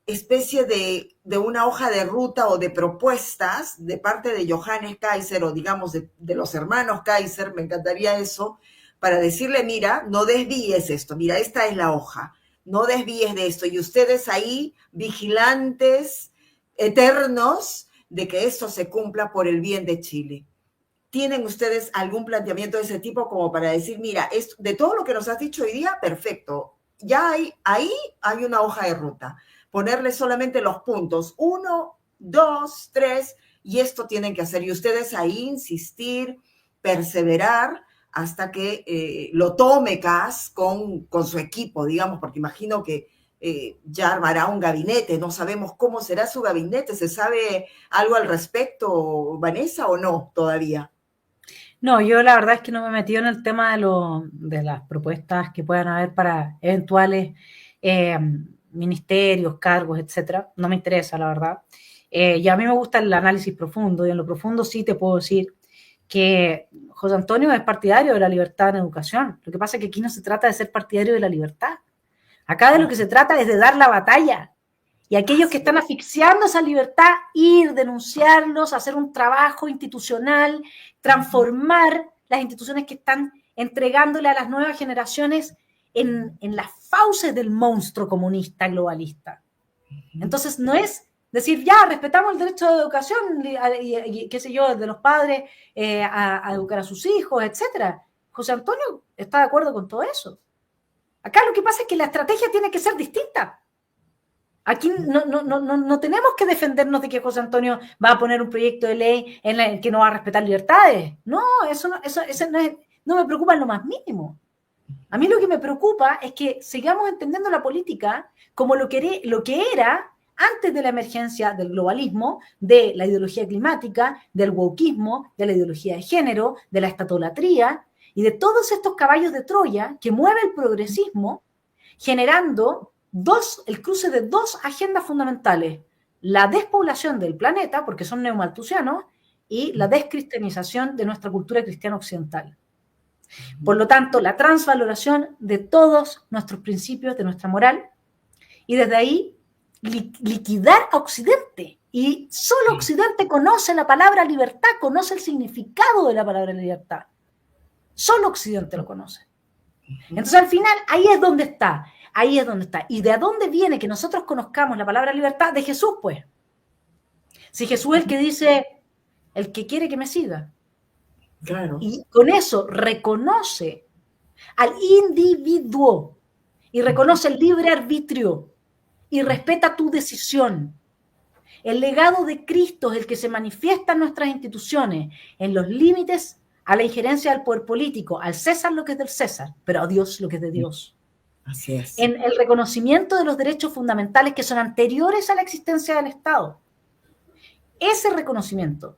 especie de una hoja de ruta o de propuestas de parte de Johannes Kaiser o digamos de los hermanos Kaiser, me encantaría eso, para decirle, mira, no desvíes esto, mira, esta es la hoja, no desvíes de esto. Y ustedes ahí, vigilantes eternos de que esto se cumpla por el bien de Chile. ¿Tienen ustedes algún planteamiento de ese tipo como para decir, mira, de todo lo que nos has dicho hoy día, perfecto, ya ahí hay una hoja de ruta. Ponerle solamente los puntos, 1, 2, 3, y esto tienen que hacer. Y ustedes ahí insistir, perseverar, hasta que lo tome CAS con su equipo, digamos, porque imagino que ya armará un gabinete, no sabemos cómo será su gabinete, ¿se sabe algo al respecto, Vanessa, o no todavía? No, yo la verdad es que no me he metido en el tema de las propuestas que puedan haber para eventuales ministerios, cargos, etcétera. No me interesa, la verdad. Y a mí me gusta el análisis profundo, y en lo profundo sí te puedo decir que José Antonio es partidario de la libertad en educación. Lo que pasa es que aquí no se trata de ser partidario de la libertad. Acá de lo que se trata es de dar la batalla. Y aquellos que están asfixiando esa libertad, ir, denunciarlos, hacer un trabajo institucional, transformar las instituciones que están entregándole a las nuevas generaciones en las fauces del monstruo comunista globalista. Entonces no es decir, ya, respetamos el derecho de educación, y qué sé yo, de los padres a educar a sus hijos, etcétera. José Antonio está de acuerdo con todo eso. Acá lo que pasa es que la estrategia tiene que ser distinta. Aquí no tenemos que defendernos de que José Antonio va a poner un proyecto de ley en el que no va a respetar libertades. No, eso no me preocupa en lo más mínimo. A mí lo que me preocupa es que sigamos entendiendo la política como lo que era antes de la emergencia del globalismo, de la ideología climática, del wokismo, de la ideología de género, de la estatolatría y de todos estos caballos de Troya que mueve el progresismo, generando el cruce de 2 agendas fundamentales: la despoblación del planeta, porque son neomalthusianos, y la descristianización de nuestra cultura cristiana occidental. Por lo tanto, la transvaloración de todos nuestros principios, de nuestra moral, y desde ahí liquidar a Occidente. Y solo Occidente conoce la palabra libertad, conoce el significado de la palabra libertad. Solo Occidente lo conoce. Entonces, al final, ahí es donde está. Ahí es donde está. ¿Y de dónde viene que nosotros conozcamos la palabra libertad? De Jesús, pues. Si Jesús es el que dice, el que quiere que me siga. Claro. Y con eso reconoce al individuo y reconoce el libre arbitrio y respeta tu decisión. El legado de Cristo es el que se manifiesta en nuestras instituciones, en los límites a la injerencia del poder político, al César lo que es del César, pero a Dios lo que es de Dios. Así es. En el reconocimiento de los derechos fundamentales que son anteriores a la existencia del Estado. Ese reconocimiento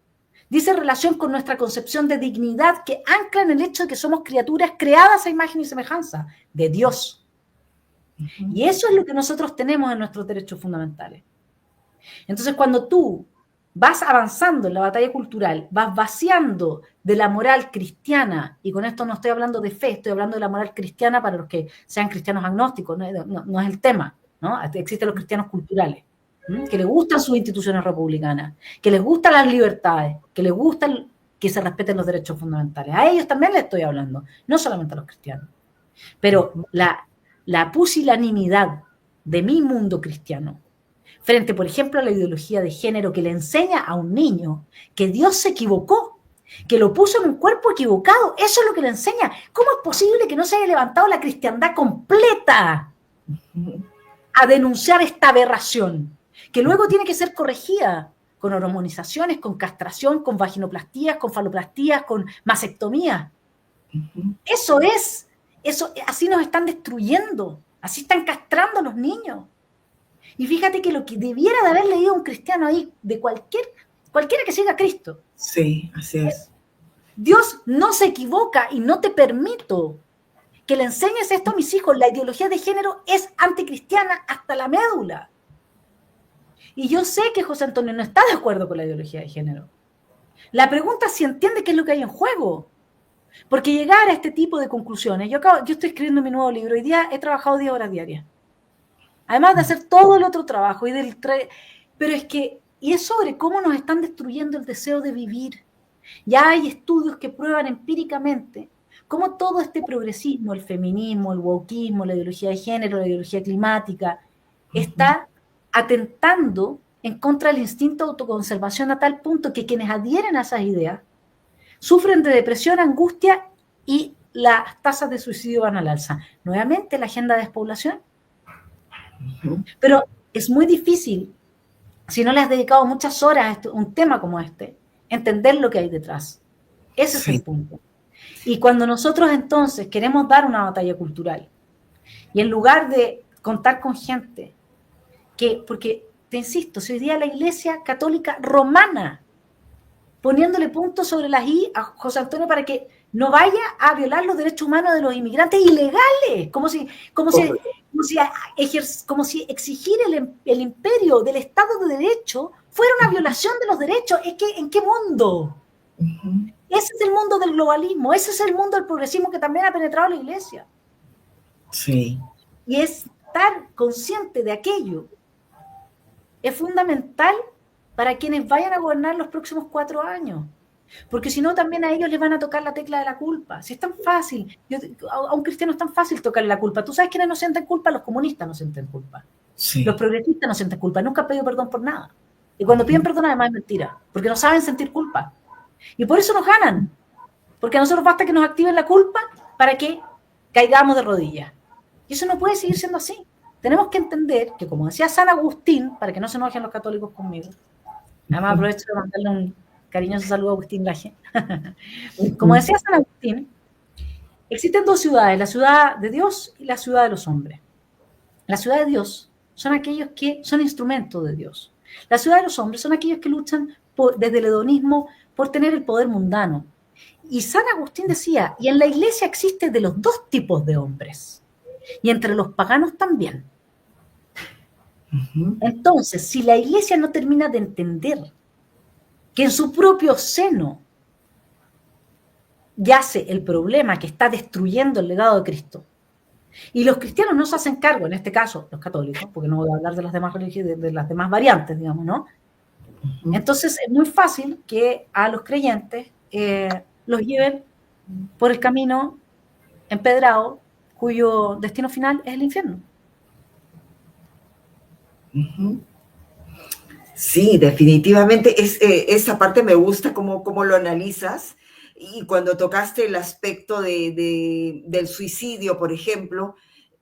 dice relación con nuestra concepción de dignidad que ancla en el hecho de que somos criaturas creadas a imagen y semejanza de Dios. Y eso es lo que nosotros tenemos en nuestros derechos fundamentales. Entonces, cuando tú vas avanzando en la batalla cultural, vas vaciando de la moral cristiana, y con esto no estoy hablando de fe, estoy hablando de la moral cristiana para los que sean cristianos agnósticos, no es el tema, ¿no? Existen los cristianos culturales, que les gustan sus instituciones republicanas, que les gustan las libertades, que les gustan que se respeten los derechos fundamentales. A ellos también les estoy hablando, no solamente a los cristianos. Pero la pusilanimidad de mi mundo cristiano, frente, por ejemplo, a la ideología de género que le enseña a un niño que Dios se equivocó, que lo puso en un cuerpo equivocado, eso es lo que le enseña. ¿Cómo es posible que no se haya levantado la cristiandad completa a denunciar esta aberración, que luego tiene que ser corregida con hormonizaciones, con castración, con vaginoplastías, con faloplastías, con mastectomía? Eso, así nos están destruyendo, así están castrando a los niños. Y fíjate que lo que debiera de haber leído un cristiano ahí, de cualquiera que siga a Cristo. Sí, así es. Dios no se equivoca y no te permito que le enseñes esto a mis hijos. La ideología de género es anticristiana hasta la médula. Y yo sé que José Antonio no está de acuerdo con la ideología de género. La pregunta es si entiende qué es lo que hay en juego. Porque llegar a este tipo de conclusiones, yo estoy escribiendo mi nuevo libro, hoy día he trabajado 10 horas diarias. Además de hacer todo el otro trabajo. Pero es que, y es sobre cómo nos están destruyendo el deseo de vivir. Ya hay estudios que prueban empíricamente cómo todo este progresismo, el feminismo, el wokismo, la ideología de género, la ideología climática, está atentando en contra del instinto de autoconservación a tal punto que quienes adhieren a esas ideas sufren de depresión, angustia y las tasas de suicidio van al alza. Nuevamente, la agenda de despoblación. Pero es muy difícil, si no le has dedicado muchas horas a un tema como este, entender lo que hay detrás. Ese es el punto. Y cuando nosotros entonces queremos dar una batalla cultural, y en lugar de contar con gente porque te insisto, si hoy día la Iglesia Católica Romana, poniéndole puntos sobre las i a José Antonio para que no vaya a violar los derechos humanos de los inmigrantes ilegales, como si exigir el imperio del Estado de Derecho fuera una violación de los derechos. Es que, ¿en qué mundo? Ese es el mundo del globalismo, ese es el mundo del progresismo que también ha penetrado la Iglesia. Sí. Y estar consciente de aquello es fundamental para quienes vayan a gobernar los próximos 4 años. Porque si no, también a ellos les van a tocar la tecla de la culpa. Si es tan fácil, a un cristiano es tan fácil tocarle la culpa. ¿Tú sabes quiénes no sienten culpa? Los comunistas no sienten culpa. Sí. Los progresistas no sienten culpa. Nunca han pedido perdón por nada. Y cuando piden perdón, además es mentira. Porque no saben sentir culpa. Y por eso nos ganan. Porque a nosotros basta que nos activen la culpa para que caigamos de rodillas. Y eso no puede seguir siendo así. Tenemos que entender que, como decía San Agustín, para que no se enojen los católicos conmigo, además aprovecho de mandarle un cariñoso saludo a Agustín Laje. Como decía San Agustín, existen 2 ciudades, la ciudad de Dios y la ciudad de los hombres. La ciudad de Dios son aquellos que son instrumentos de Dios. La ciudad de los hombres son aquellos que luchan desde el hedonismo por tener el poder mundano. Y San Agustín decía, y en la iglesia existe de los 2 tipos de hombres, y entre los paganos también. Entonces, si la iglesia no termina de entender que en su propio seno yace el problema que está destruyendo el legado de Cristo, y los cristianos no se hacen cargo, en este caso los católicos, porque no voy a hablar de las demás religiones, de las demás variantes, digamos, ¿no? Entonces es muy fácil que a los creyentes los lleven por el camino empedrado, cuyo destino final es el infierno. Sí, definitivamente. Esa parte me gusta cómo lo analizas. Y cuando tocaste el aspecto del suicidio, por ejemplo,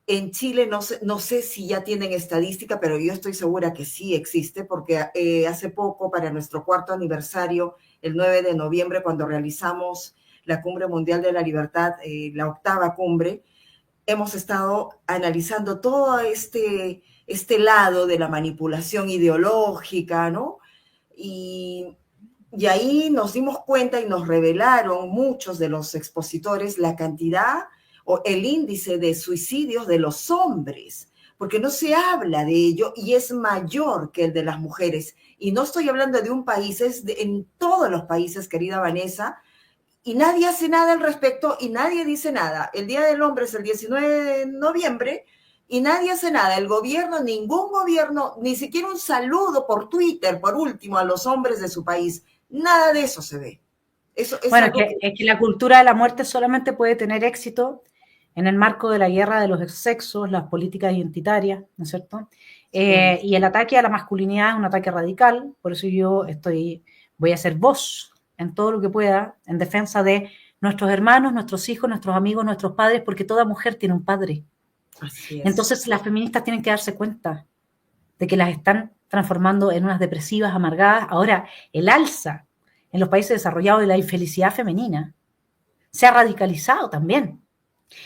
en Chile no sé si ya tienen estadística, pero yo estoy segura que sí existe, porque hace poco, para nuestro 4º aniversario, el 9 de noviembre, cuando realizamos la Cumbre Mundial de la Libertad, la 8ª cumbre, hemos estado analizando todo este lado de la manipulación ideológica, ¿no? Y ahí nos dimos cuenta y nos revelaron muchos de los expositores la cantidad o el índice de suicidios de los hombres, porque no se habla de ello y es mayor que el de las mujeres. Y no estoy hablando de un país, en todos los países, querida Vanessa, y nadie hace nada al respecto y nadie dice nada. El Día del Hombre es el 19 de noviembre y nadie hace nada. El gobierno, ningún gobierno, ni siquiera un saludo por Twitter, por último, a los hombres de su país. Nada de eso se ve. Eso es Bueno, algo es que la cultura de la muerte solamente puede tener éxito en el marco de la guerra de los sexos, las políticas identitarias, ¿no es cierto? Sí. Y el ataque a la masculinidad es un ataque radical, por eso voy a ser voz en todo lo que pueda en defensa de nuestros hermanos, nuestros hijos, nuestros amigos, nuestros padres, porque toda mujer tiene un padre. Así es. Entonces las feministas tienen que darse cuenta de que las están transformando en unas depresivas, amargadas. Ahora, el alza en los países desarrollados de la infelicidad femenina se ha radicalizado también.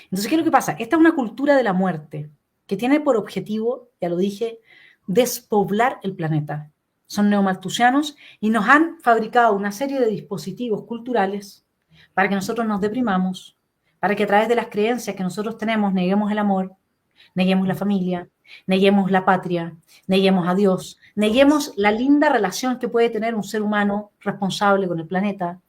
Entonces, ¿qué es lo que pasa? Esta es una cultura de la muerte que tiene por objetivo, ya lo dije, despoblar el planeta. Son neomalthusianos y nos han fabricado una serie de dispositivos culturales para que nosotros nos deprimamos, para que a través de las creencias que nosotros tenemos neguemos el amor, neguemos la familia, neguemos la patria, neguemos a Dios, neguemos la linda relación que puede tener un ser humano responsable con el planeta,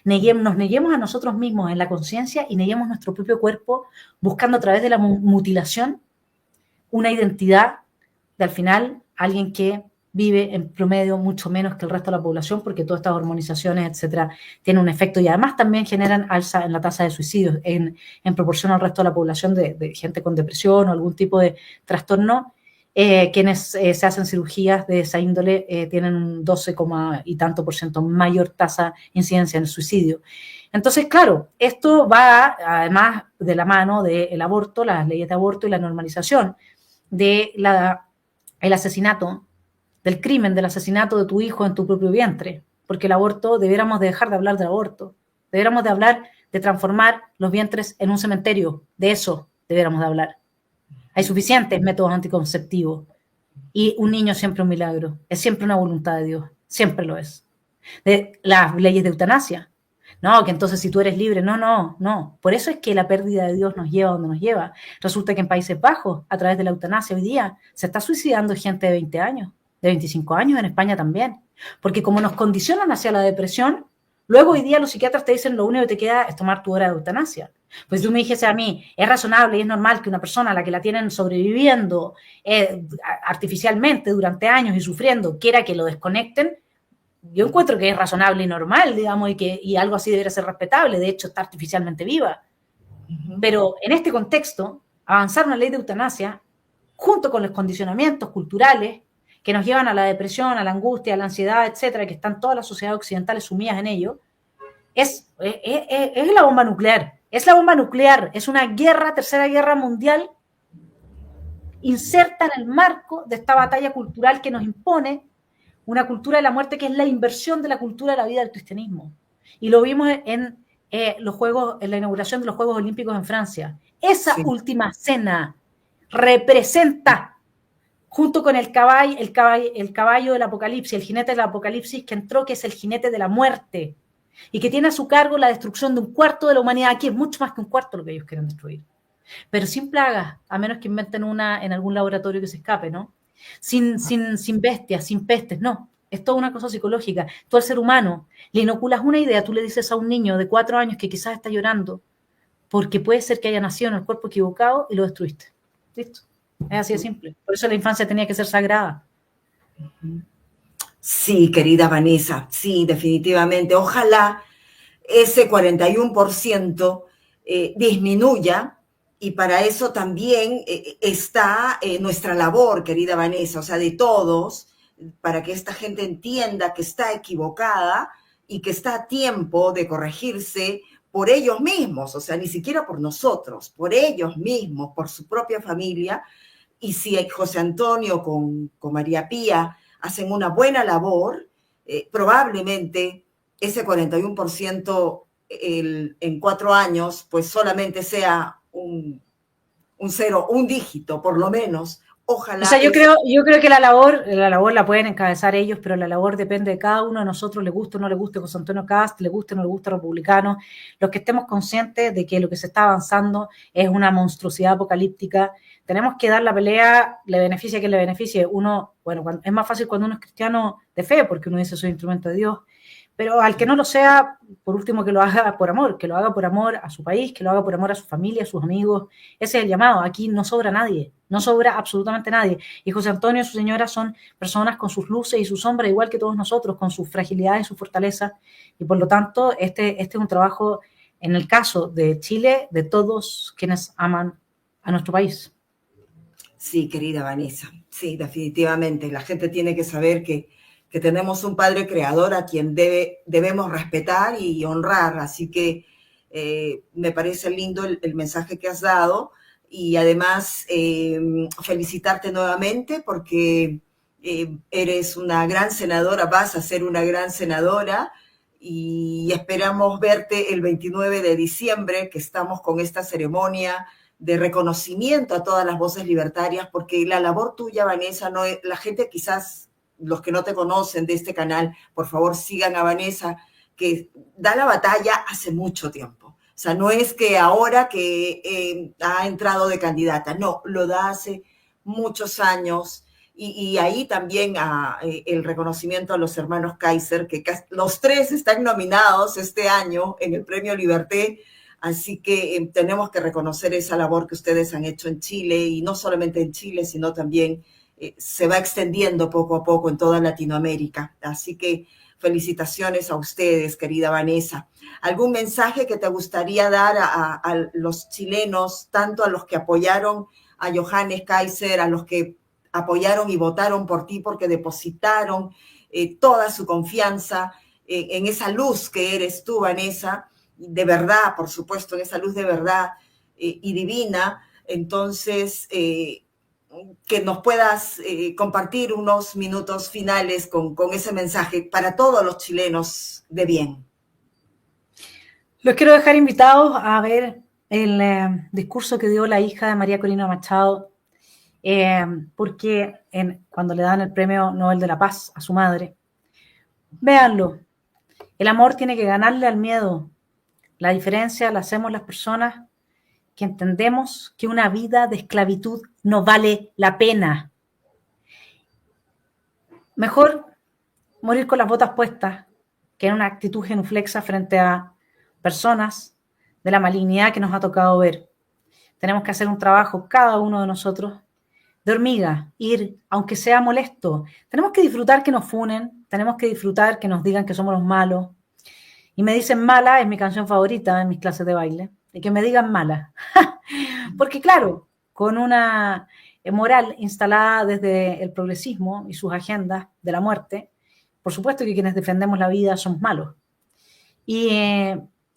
nos neguemos a nosotros mismos en la conciencia y neguemos nuestro propio cuerpo buscando a través de la mutilación una identidad de al final alguien que vive en promedio mucho menos que el resto de la población porque todas estas hormonizaciones, etcétera, tienen un efecto y además también generan alza en la tasa de suicidios en proporción al resto de la población de gente con depresión o algún tipo de trastorno. Quienes se hacen cirugías de esa índole tienen un 12, y tanto por ciento mayor tasa de incidencia en el suicidio. Entonces, claro, esto va además de la mano del aborto, las leyes de aborto y la normalización del asesinato, del crimen, del asesinato de tu hijo en tu propio vientre, porque el aborto, debiéramos de dejar de hablar del aborto, debiéramos de hablar de transformar los vientres en un cementerio, de eso debiéramos de hablar. Hay suficientes métodos anticonceptivos y un niño siempre un milagro, es siempre una voluntad de Dios, siempre lo es. De las leyes de eutanasia, no, que entonces si tú eres libre, no. Por eso es que la pérdida de Dios nos lleva a donde nos lleva. Resulta que en Países Bajos, a través de la eutanasia hoy día, se está suicidando gente de 20 años, de 25 años, en España también. Porque como nos condicionan hacia la depresión, luego hoy día los psiquiatras te dicen lo único que te queda es tomar tu hora de eutanasia. Pues tú me dijese a mí, es razonable y es normal que una persona a la que la tienen sobreviviendo artificialmente durante años y sufriendo, quiera que lo desconecten. Yo encuentro que es razonable y normal, digamos, y algo así debería ser respetable, de hecho está artificialmente viva. Pero en este contexto, avanzar una ley de eutanasia, junto con los condicionamientos culturales que nos llevan a la depresión, a la angustia, a la ansiedad, etcétera, que están todas las sociedades occidentales sumidas en ello, es la bomba nuclear. Es la bomba nuclear, es una guerra, tercera guerra mundial, inserta en el marco de esta batalla cultural que nos impone una cultura de la muerte que es la inversión de la cultura de la vida del cristianismo. Y lo vimos en los Juegos, en la inauguración de los Juegos Olímpicos en Francia. Esa última cena representa, junto con el caballo del Apocalipsis, el jinete del Apocalipsis que entró, que es el jinete de la muerte, y que tiene a su cargo la destrucción de un cuarto de la humanidad. Aquí es mucho más que un cuarto lo que ellos quieren destruir. Pero sin plagas, a menos que inventen una en algún laboratorio que se escape, ¿no? Sin bestias, sin pestes, no. Es toda una cosa psicológica. Tú al ser humano le inoculas una idea, tú le dices a un niño de 4 años que quizás está llorando porque puede ser que haya nacido en el cuerpo equivocado y lo destruiste. ¿Listo? Es así de simple. Por eso la infancia tenía que ser sagrada. Sí, querida Vanessa, sí, definitivamente. Ojalá ese 41% disminuya. Y para eso también está nuestra labor, querida Vanessa, o sea, de todos, para que esta gente entienda que está equivocada y que está a tiempo de corregirse por ellos mismos, o sea, ni siquiera por nosotros, por ellos mismos, por su propia familia. Y si José Antonio con María Pía hacen una buena labor, probablemente ese 41% en 4 años, pues solamente sea un cero, un dígito por lo menos, O Ojalá sea, yo creo que la labor la pueden encabezar ellos, pero la labor depende de cada uno de nosotros, le guste o no le guste José Antonio Cast, le guste o no le guste Republicano, los que estemos conscientes de que lo que se está avanzando es una monstruosidad apocalíptica. Tenemos que dar la pelea, le beneficie a quien le beneficie. Uno, bueno, es más fácil cuando uno es cristiano de fe, porque uno dice soy instrumento de Dios, pero al que no lo sea, por último, que lo haga por amor, que lo haga por amor a su país, que lo haga por amor a su familia, a sus amigos. Ese es el llamado. Aquí no sobra nadie, no sobra absolutamente nadie. Y José Antonio y su señora son personas con sus luces y sus sombras, igual que todos nosotros, con sus fragilidades y sus fortalezas. Y por lo tanto, este es un trabajo, en el caso de Chile, de todos quienes aman a nuestro país. Sí, querida Vanessa, sí, definitivamente. La gente tiene que saber que tenemos un Padre Creador a quien debemos respetar y honrar. Así que me parece lindo el mensaje que has dado y además felicitarte nuevamente porque eres una gran senadora, vas a ser una gran senadora y esperamos verte el 29 de diciembre, que estamos con esta ceremonia de reconocimiento a todas las voces libertarias, porque la labor tuya, Vanessa, no es, la gente quizás, los que no te conocen de este canal, por favor sigan a Vanessa, que da la batalla hace mucho tiempo. O sea, no es que ahora que ha entrado de candidata, no, lo da hace muchos años. Y ahí también el reconocimiento a los hermanos Kaiser, que los tres están nominados este año en el Premio Liberté. Así que tenemos que reconocer esa labor que ustedes han hecho en Chile y no solamente en Chile, sino también se va extendiendo poco a poco en toda Latinoamérica. Así que felicitaciones a ustedes, querida Vanessa. ¿Algún mensaje que te gustaría dar a los chilenos, tanto a los que apoyaron a Johannes Kaiser, a los que apoyaron y votaron por ti porque depositaron toda su confianza en esa luz que eres tú, Vanessa? De verdad, por supuesto, en esa luz de verdad y divina, entonces que nos puedas compartir unos minutos finales con ese mensaje para todos los chilenos de bien. Los quiero dejar invitados a ver el discurso que dio la hija de María Corina Machado, porque cuando le dan el Premio Nobel de la Paz a su madre, véanlo, el amor tiene que ganarle al miedo. La diferencia la hacemos las personas que entendemos que una vida de esclavitud no vale la pena. Mejor morir con las botas puestas que en una actitud genuflexa frente a personas de la malignidad que nos ha tocado ver. Tenemos que hacer un trabajo, cada uno de nosotros, de hormiga, ir, aunque sea molesto. Tenemos que disfrutar que nos funen, tenemos que disfrutar que nos digan que somos los malos. Y me dicen mala, es mi canción favorita en mis clases de baile, y que me digan mala. Porque claro, con una moral instalada desde el progresismo y sus agendas de la muerte, por supuesto que quienes defendemos la vida somos malos. Y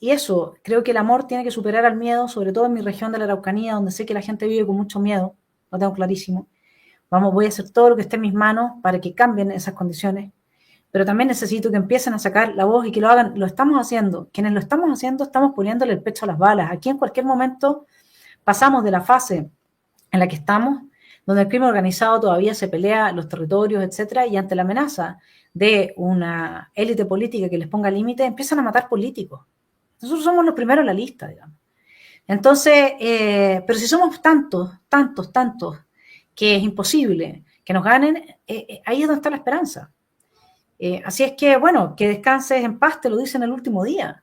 eso, creo que el amor tiene que superar al miedo, sobre todo en mi región de la Araucanía, donde sé que la gente vive con mucho miedo, lo tengo clarísimo. Voy a hacer todo lo que esté en mis manos para que cambien esas condiciones, pero también necesito que empiecen a sacar la voz y que lo hagan. Lo estamos haciendo. Quienes lo estamos haciendo estamos poniéndole el pecho a las balas. Aquí en cualquier momento pasamos de la fase en la que estamos, donde el crimen organizado todavía se pelea los territorios, etcétera, y ante la amenaza de una élite política que les ponga límites, empiezan a matar políticos. Nosotros somos los primeros en la lista, digamos. Entonces, pero si somos tantos, que es imposible que nos ganen, ahí es donde está la esperanza. Así es que, bueno, que descanses en paz, te lo dicen el último día.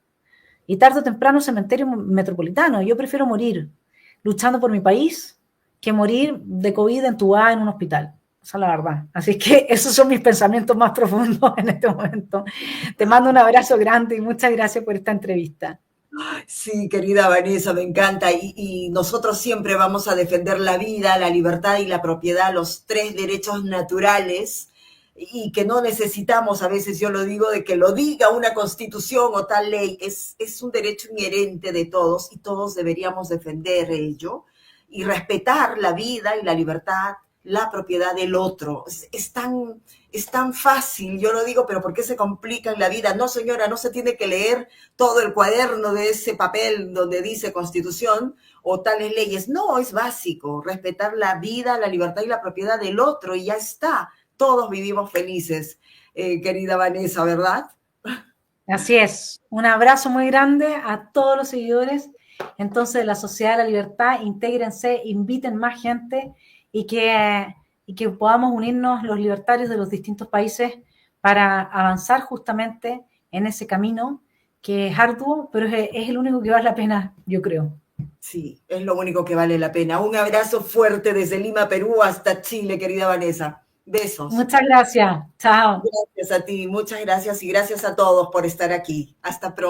Y tarde o temprano cementerio metropolitano. Yo prefiero morir luchando por mi país que morir de COVID entubada en un hospital. Esa es la verdad. Así que esos son mis pensamientos más profundos en este momento. Te mando un abrazo grande y muchas gracias por esta entrevista. Sí, querida Vanessa, me encanta. Y nosotros siempre vamos a defender la vida, la libertad y la propiedad, los tres derechos naturales, y que no necesitamos, a veces yo lo digo, de que lo diga una constitución o tal ley. Es un derecho inherente de todos y todos deberíamos defender ello y respetar la vida y la libertad la propiedad del otro. Es tan fácil, yo lo digo, pero ¿por qué se complica en la vida? No, señora, no se tiene que leer todo el cuaderno de ese papel donde dice Constitución o tales leyes. No, es básico, respetar la vida, la libertad y la propiedad del otro y ya está. Todos vivimos felices, querida Vanessa, ¿verdad? Así es. Un abrazo muy grande a todos los seguidores. Entonces, la Sociedad de la Libertad, intégrense, inviten más gente y que podamos unirnos los libertarios de los distintos países para avanzar justamente en ese camino que es arduo, pero es el único que vale la pena, yo creo. Sí, es lo único que vale la pena. Un abrazo fuerte desde Lima, Perú, hasta Chile, querida Vanessa. Besos. Muchas gracias. Chao. Gracias a ti, muchas gracias y gracias a todos por estar aquí. Hasta pronto.